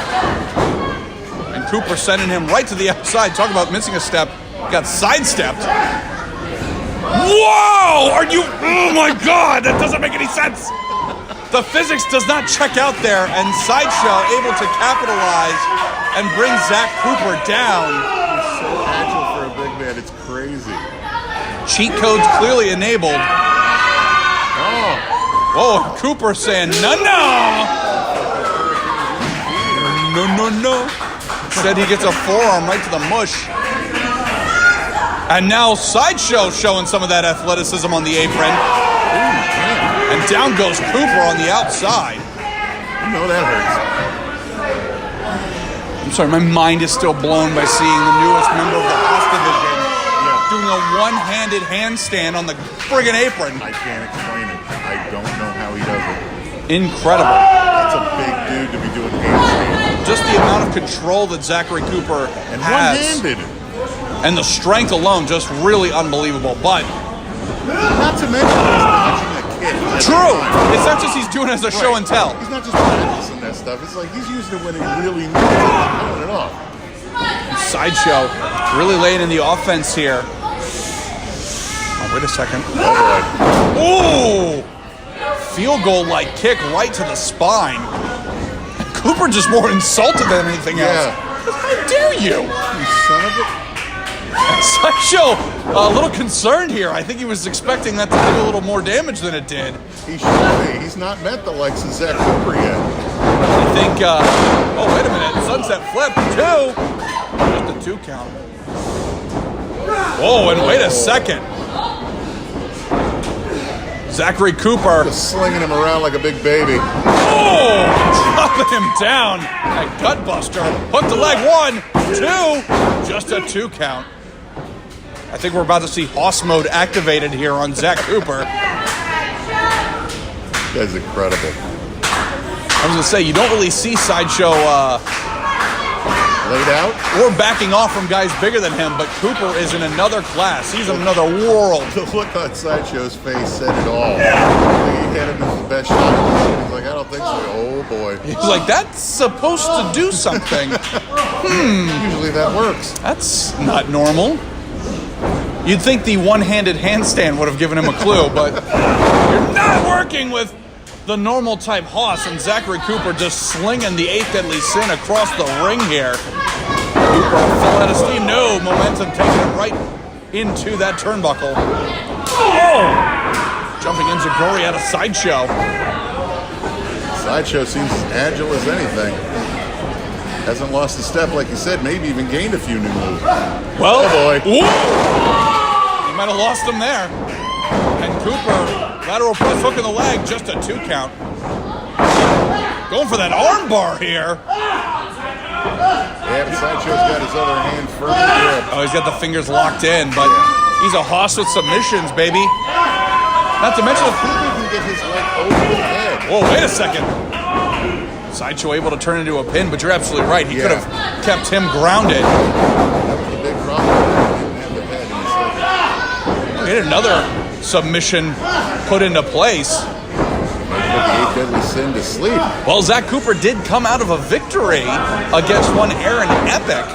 And Cooper sending him right to the outside. Talk about missing a step. Got sidestepped. Whoa! Are you... Oh my God! That doesn't make any sense! The physics does not check out there, and Sideshow able to capitalize and bring Zach Cooper down. He's so agile for a big man, it's crazy. Cheat codes clearly enabled. Oh! Whoa, Cooper saying, no, no! No, no, no. Said he gets a forearm right to the mush. And now Sideshow showing some of that athleticism on the apron. And down goes Cooper on the outside. I know that hurts. I'm sorry, my mind is still blown by seeing the newest member of the Haas division doing a one-handed handstand on the friggin' apron. I can't explain it. I don't know how he does it. Incredible. That's a big dude to be doing handstands. Just the amount of control that Zachary Cooper And has. one-handed. And the strength alone, just really unbelievable. But Not to mention he's dodging a kick. true, it's not just he's doing it as a show and tell. He's not just practicing that stuff. It's like he's using it when he really needs it. Doing it off. Sideshow really laying in the offense here. Oh, wait a second. Oh boy. Ooh! Field goal-like kick right to the spine. Cooper just more insulted than anything else. How dare you? You son of a... Sideshow a little concerned here. I think he was expecting that to do a little more damage than it did. He should be. He's not met the likes of Zach Cooper yet. I think, oh, wait a minute. Sunset flip, 2. Just a 2 count. Whoa, and wait a second. Zachary Cooper. Just slinging him around like a big baby. Oh, dropping him down. That gut buster. Hook the leg, 1, 2. Just a 2 count. I think we're about to see Hoss mode activated here on Zach Cooper. This guy's incredible. I was going to say, you don't really see Sideshow Laid out? or backing off from guys bigger than him, but Cooper is in another class. He's in another world. The look on Sideshow's face said it all. He had him as the best shot. He's like, I don't think so. Oh boy. He's like, that's supposed to do something. Usually that works. That's not normal. You'd think the one-handed handstand would have given him a clue, but you're not working with the normal type Hoss, and Zachary Cooper just slinging the 8th deadly sin across the ring here. Cooper full out of steam. No, momentum taking him right into that turnbuckle. Oh! Jumping in Zachary out of Sideshow. Sideshow seems as agile as anything. Hasn't lost a step, like you said, maybe even gained a few new moves. Well, oh boy. You might have lost him there. And Cooper, lateral press hook in the leg, just a 2 count. Going for that arm bar here. Yeah, but Sideshow's got his other hand firmly gripped. Oh, he's got the fingers locked in, but he's a Hoss with submissions, baby. Not to mention, Cooper can get his leg over the head. whoa, wait a second. Sideshow able to turn into a pin, but you're absolutely right. He could have kept him grounded. That was the big problem. He didn't have the head in his leg. We had another submission put into place. Put the 8 Deadly Sin to sleep. Well, Zach Cooper did come out of a victory against one Aaron Epic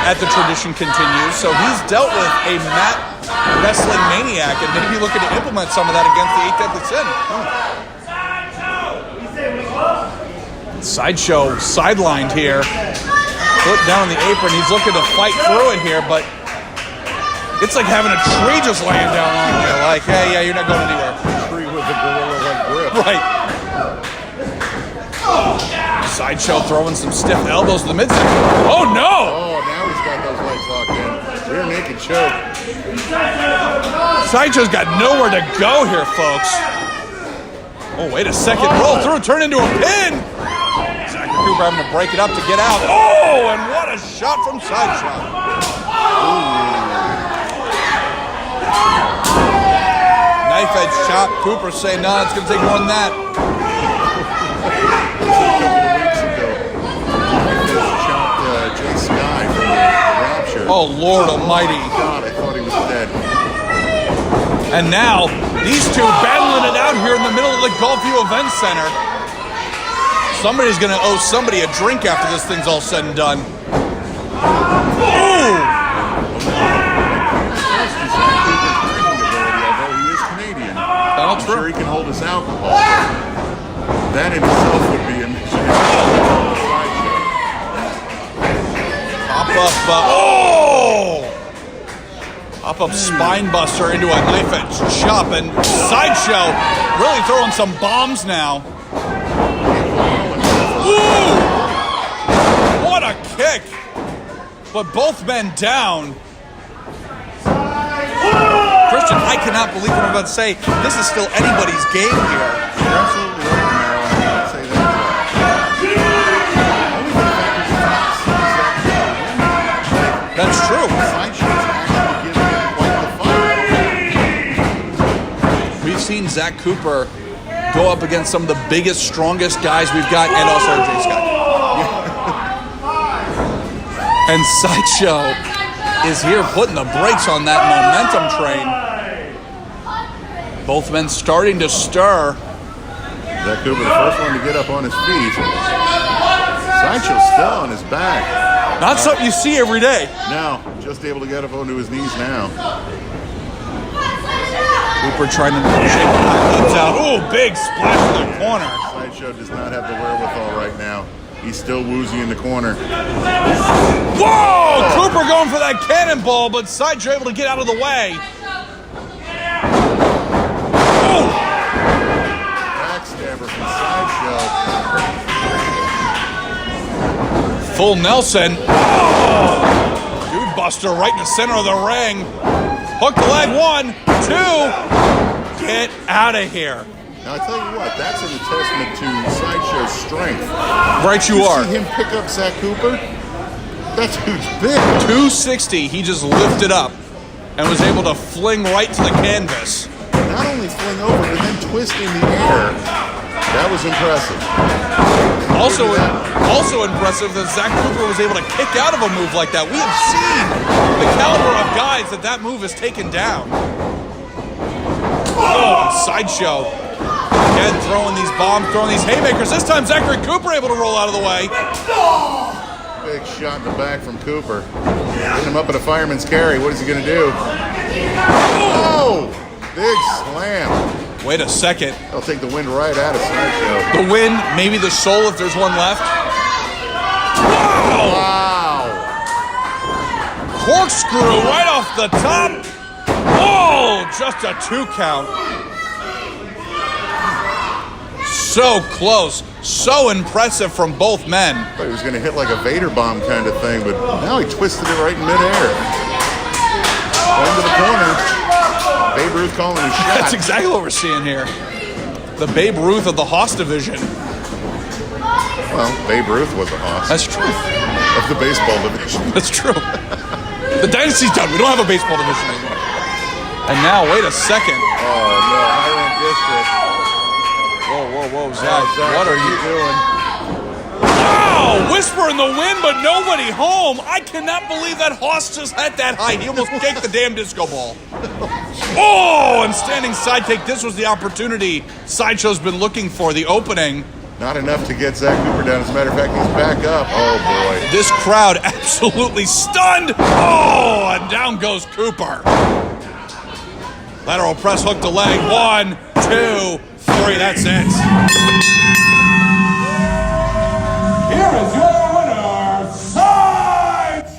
at the Tradition Continues, so he's dealt with a mat wrestling maniac and maybe looking to implement some of that against the 8 Deadly Sin. Sideshow sidelined here. Foot down on the apron. He's looking to fight through it here, but it's like having a tree just laying down on you. Like, hey, yeah, you're not going anywhere. Tree with a gorilla-like grip. Right. Sideshow throwing some stiff elbows to the midsection. Oh, no! Oh, now he's got those legs locked in. Rear naked choke. Sideshow's got nowhere to go here, folks. Oh, wait a second. Roll through, turn into a pin. Zachary Cooper having to break it up to get out. Oh, and what a shot from Sideshow. Knife edge shot. Cooper saying, no, it's going to take more than that. Oh, Lord Almighty. God, I thought he was dead. And now, these two battling it out here in the middle of the Gulfview Event Center. Somebody's going to owe somebody a drink after this thing's all said and done. Ooh! Although he is Canadian, I'm sure he can hold his alcohol. That in itself would be a mission. Pop-up spine buster into a knife edge chop, and Sideshow really throwing some bombs now. Ooh! What a kick! But both men down. Christian, I cannot believe what I'm about to say. This is still anybody's game here. You're absolutely right, Maro. I can't say that. That's true. Sideshow's actually giving him quite the fight. We've seen Zach Cooper go up against some of the biggest, strongest guys we've got, and also Jay Scott. And Sideshow is here putting the brakes on that momentum train. Both men starting to stir. Zach Cooper, the first one to get up on his feet. Sideshow's still on his back. Not something you see every day. No, just able to get up onto his knees now. Cooper trying to shake the highlights out. Ooh, big splash in the corner. Sideshow does not have the wherewithal right now. He's still woozy in the corner. Whoa! Cooper going for that cannonball, but Sideshow able to get out of the way. Ooh! Backstabber from Sideshow. Full Nelson. Oh! Dude buster right in the center of the ring. Hook the leg, 1, 2. Get out of here. Now, I tell you what, that's a testament to Sideshow's strength. Right you are. See him pick up Zach Cooper? That dude's big. 260, he just lifted up and was able to fling right to the canvas. Not only fling over, but then twist in the air. That was impressive. Also impressive that Zach Cooper was able to kick out of a move like that. We have seen the caliber of guys that move has taken down. Oh, Sideshow. Again, throwing these bombs, throwing these haymakers. This time, Zachary Cooper able to roll out of the way. Big shot in the back from Cooper. Getting him up at a fireman's carry. What is he going to do? Oh! Big slam. Wait a second. I'll take the wind right out of Sideshow. The wind, maybe the soul if there's one left. Wow! Corkscrew right off the top. Oh, just a 2 count. So close, so impressive from both men. I thought he was going to hit like a Vader bomb kind of thing, but now he twisted it right in midair. Into the corner. Babe Ruth calling his shot. That's exactly what we're seeing here. The Babe Ruth of the Hoss division. Well, Babe Ruth was a Hoss. That's true. Of the baseball division. That's true. The dynasty's done. We don't have a baseball division anymore. And now, wait a second. Oh, no. Highland District. Whoa, Zach. Zach, What are you doing? Wow! Whisper in the wind, but nobody home. I cannot believe that Hoss just had that height. He almost kicked the damn disco ball. Oh, and standing sidekick. This was the opportunity Sideshow's been looking for, the opening. Not enough to get Zach Cooper down. As a matter of fact, he's back up. Oh, boy. This crowd absolutely stunned. Oh, and down goes Cooper. Lateral press hook to leg. 1, 2, 3. That's it. Here is your winner, Sideshow!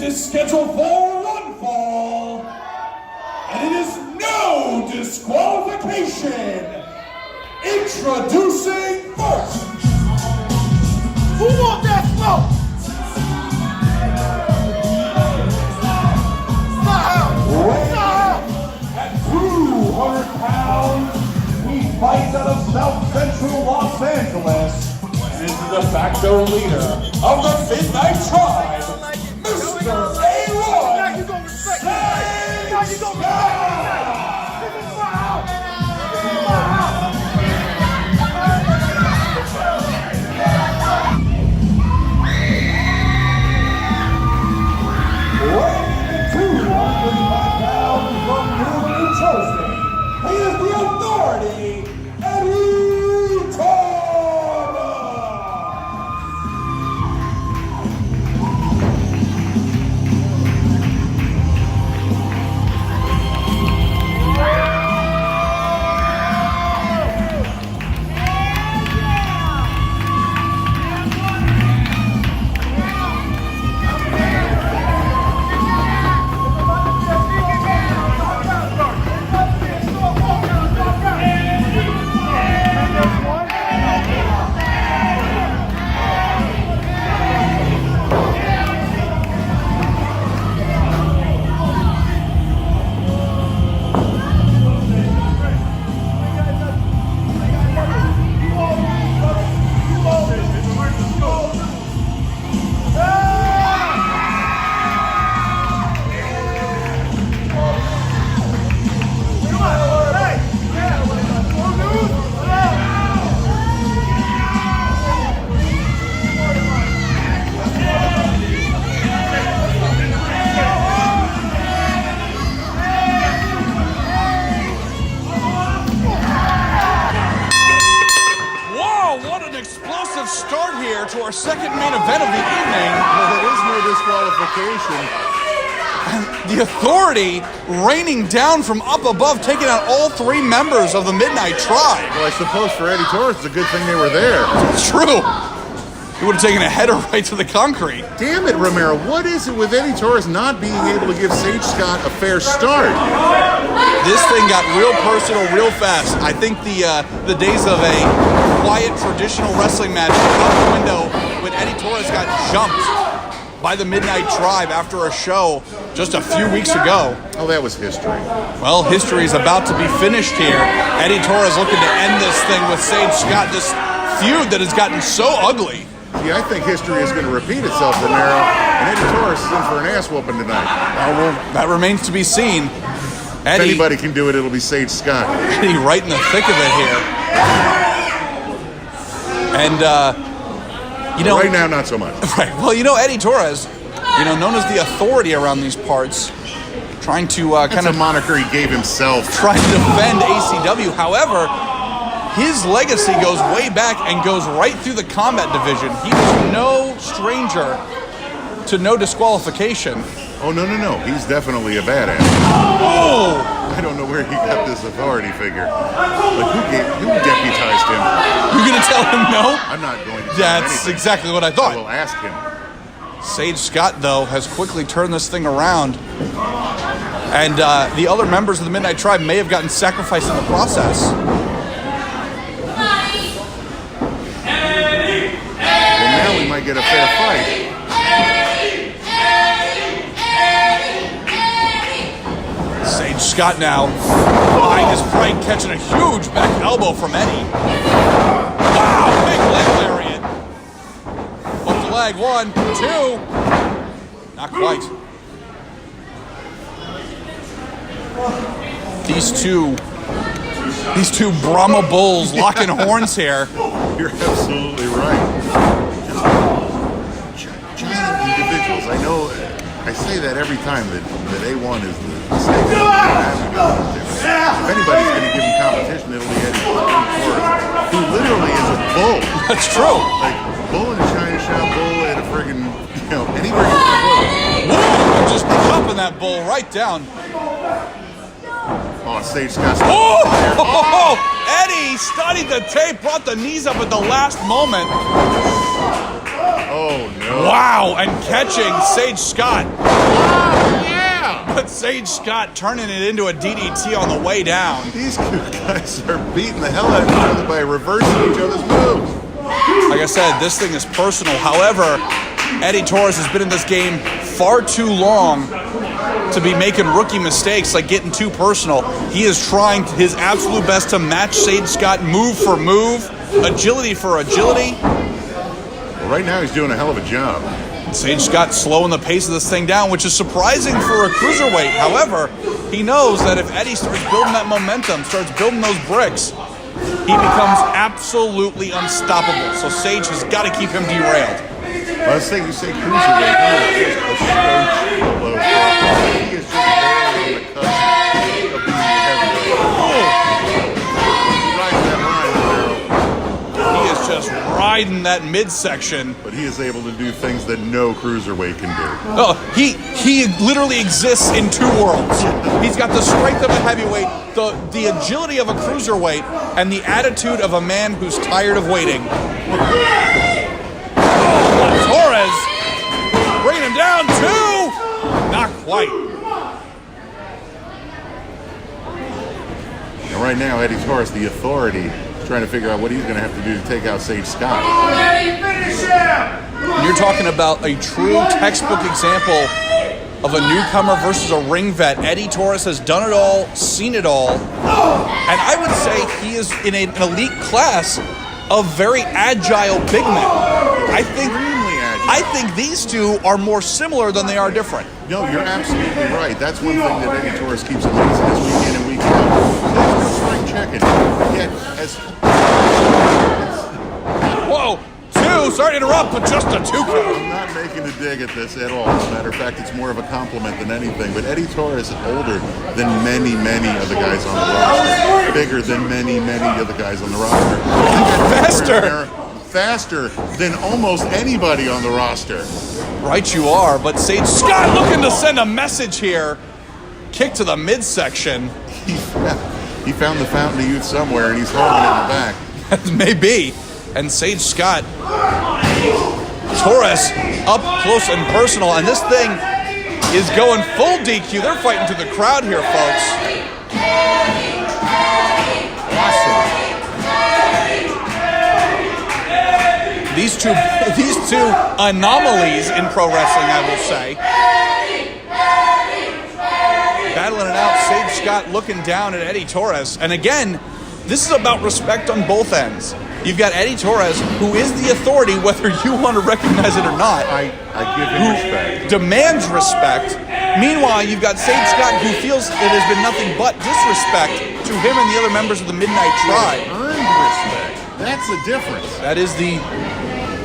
Scheduled for one fall, and it is no disqualification. Introducing first. Who want that smoke? At 200 pounds, he fights out of South Central Los Angeles. This is the de facto leader of the Midnight Tribe. Mr. A1! Now you gonna respect me. Now you gonna respect me. This is my house. This is my house. Weighing 205 pounds from New Jersey, he is the authority, Eddie Taurus. Start here to our second main event of the evening. Well, there is no disqualification. The Authority raining down from up above, taking out all 3 members of the Midnight Tribe. Well, I suppose for Eddie Taurus, it's a good thing they were there. It's true. He would have taken a header right to the concrete. Damn it, Romero. What is it with Eddie Taurus not being able to give Sage Scott a fair start? This thing got real personal real fast. I think the days of a quiet traditional wrestling match out the window when Eddie Taurus got jumped by the Midnight Tribe after a show just a few weeks ago. Oh, that was history. Well, history is about to be finished here. Eddie Taurus looking to end this thing with Sage Scott, this feud that has gotten so ugly. See, I think history is going to repeat itself, Romero, and Eddie Taurus is in for an ass whooping tonight. Well, that remains to be seen. If Eddie, anybody can do it, it'll be Sage Scott. Eddie right in the thick of it here. And, right now, not so much. Right. Well, Eddie Taurus, known as the Authority around these parts, trying to That's a moniker he gave himself. trying to defend ACW. However, his legacy goes way back and goes right through the combat division. He was no stranger to no disqualification. Oh, no. He's definitely a badass. Oh! I don't know where he got this authority figure. Like, who deputized him? You're going to tell him no? I'm not going to tell him That's anything. exactly what I I thought. will ask him. Sage Scott, though, has quickly turned this thing around. And the other members of the Midnight Tribe may have gotten sacrificed in the process. Well, now we might get a fair fight. Sage Scott now, behind his pride, catching a huge back elbow from Eddie. Wow, big leg lariat. Up the leg, 1, 2. Not quite. These two Brahma bulls locking horns here. You're absolutely right. Just giant individuals. I know. I say that every time that A1 is the state. If anybody's going to give him competition, it'll be Eddie Torres, who literally is a bull. That's true. Like bull in a China shop, bull at a friggin', anywhere you can put him. Woo! Just chopping that bull right down. Oh, Sage Scott. Oh! Eddie studied the tape, brought the knees up at the last moment. Oh, no. Wow, and catching Sage Scott. Yeah! But Sage Scott turning it into a DDT on the way down. These two guys are beating the hell out of each other by reversing each other's moves. Like I said, this thing is personal. However, Eddie Torres has been in this game far too long to be making rookie mistakes like getting too personal. He is trying his absolute best to match Sage Scott move for move, agility for agility. Well, right now he's doing a hell of a job. Sage Scott slowing the pace of this thing down, which is surprising for a cruiserweight. However, he knows that if Eddie starts building that momentum, starts building those bricks, he becomes absolutely unstoppable. So Sage has got to keep him derailed. I was saying, you say cruiserweight, he is just a stone low. He is just barely on the cusp of being heavyweight. He rides that line, He is just riding that midsection. but he is able to do things that no cruiserweight can do. Oh, he literally exists in two worlds. He's got the strength of a heavyweight, the agility of a cruiserweight, and the attitude of a man who's tired of waiting. Torres bringing him down, 2. Not quite. And right now, Eddie Torres, the authority, is trying to figure out what he's going to have to do to take out Sage Scott. You're talking about a true textbook example of a newcomer versus a ring vet. Eddie Torres has done it all, seen it all, and I would say he is in an elite class of very agile big men. I think these two are more similar than they are different. No, you're absolutely right. That's one thing that Eddie Torres keeps amazing us week in and week out. There's no spring checking. Yet, as Whoa, 2, sorry to interrupt, but just a 2 count. I'm not making a dig at this at all. As a matter of fact, it's more of a compliment than anything. But Eddie Torres is older than many of the guys on the roster. Bigger than many of the guys on the roster. Faster than almost anybody on the roster. Right you are, but Sage Scott looking to send a message here. Kick to the midsection. He found the fountain of youth somewhere, and he's holding it in the back. Maybe. And Sage Scott, Taurus up close and personal, and this thing is going full DQ. They're fighting to the crowd here, folks. Awesome. These two anomalies in pro wrestling, I will say. Battling it out, Sage Scott looking down at Eddie Torres. And again, this is about respect on both ends. You've got Eddie Torres, who is the authority, whether you want to recognize it or not. I give him respect. Demands respect. Meanwhile, you've got Sage Scott, who feels it has been nothing but disrespect to him and the other members of the Midnight Tribe. Earned respect. That's the difference. That is the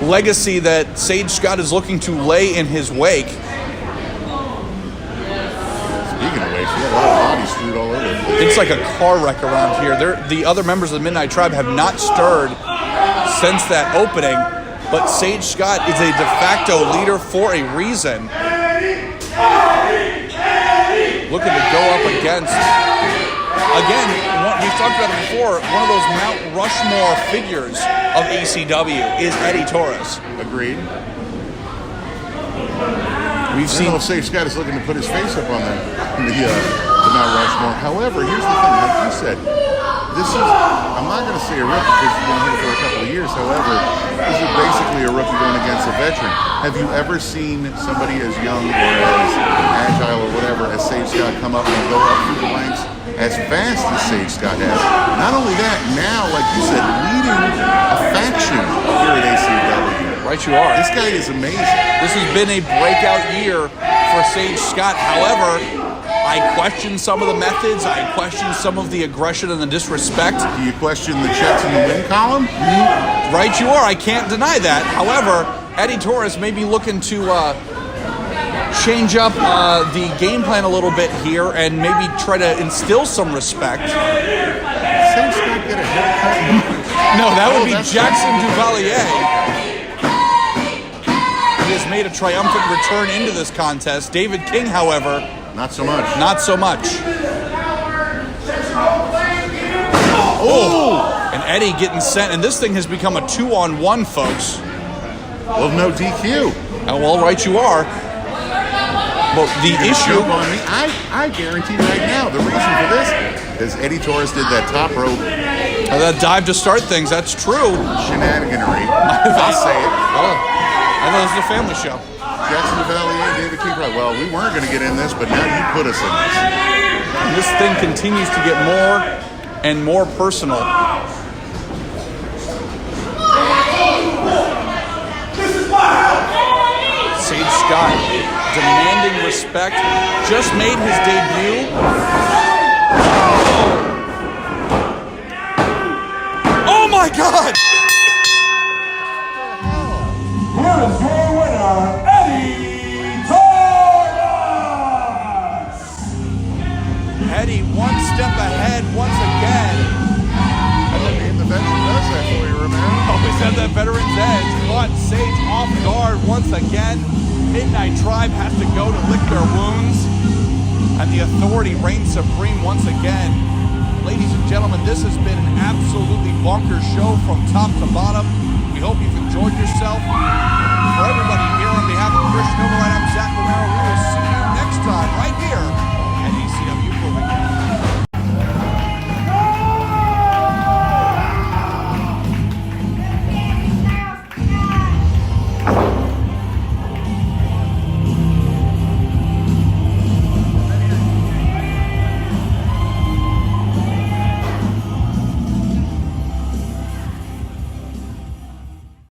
legacy that Sage Scott is looking to lay in his wake. Speaking of Yeah, a lot of bodies screwed all over. It's like a car wreck around here. The other members of the Midnight Tribe have not stirred since that opening, but Sage Scott is a de facto leader for a reason. Looking to go up against, again, we've talked about it before, one of those Mount Rushmore figures of ACW is Eddie Taurus. Agreed. We've seen Sage Scott is looking to put his face up on the Mount Rushmore. However, here's the thing, like you said, this is, I'm not going to say a rookie because he's been here for a couple of years. However, this is basically a rookie going against a veteran. Have you ever seen somebody as young or as agile or whatever as Sage Scott come up and go up through the ranks as fast as Sage Scott has? Not only that, now, like you said, leading a faction here at ACW. Right you are. This guy is amazing. This has been a breakout year for Sage Scott. However, I question some of the methods. I question some of the aggression and the disrespect. Do you question the checks in the win column? Right you are. I can't deny that. However, Eddie Taurus may be looking to change up the game plan a little bit here and maybe try to instill some respect. Sage Scott get a haircut? No, that would be that's Jackson Duvalier. He has made a triumphant return into this contest. David King, however, Not so much. not so much. Oh! And Eddie getting sent, and this thing has become a 2-on-1, folks. Well, no DQ. Well, right you are. But the issue... Jump on me. I guarantee right now, the reason for this is Eddie Taurus did that top rope that dive to start things, that's true. shenaniganery. I'll say it. I know this is a family show. Jackson Duvalier, David King. Well, we weren't going to get in this, but now you put us in this. And this thing continues to get more and more personal. Sage Scott demanding respect, just made his debut. Oh my God! Here is your winner, Eddie Taurus! Eddie one step ahead once again. And the veteran does that for you, remember? Always have that veteran's edge. Caught Sage off guard once again. Midnight Tribe has to go to lick their wounds. And the authority reigns supreme once again. Ladies and gentlemen, this has been an absolutely bonkers show from top to bottom. We hope you've enjoyed yourself. For everybody here on behalf of Christian Override, I'm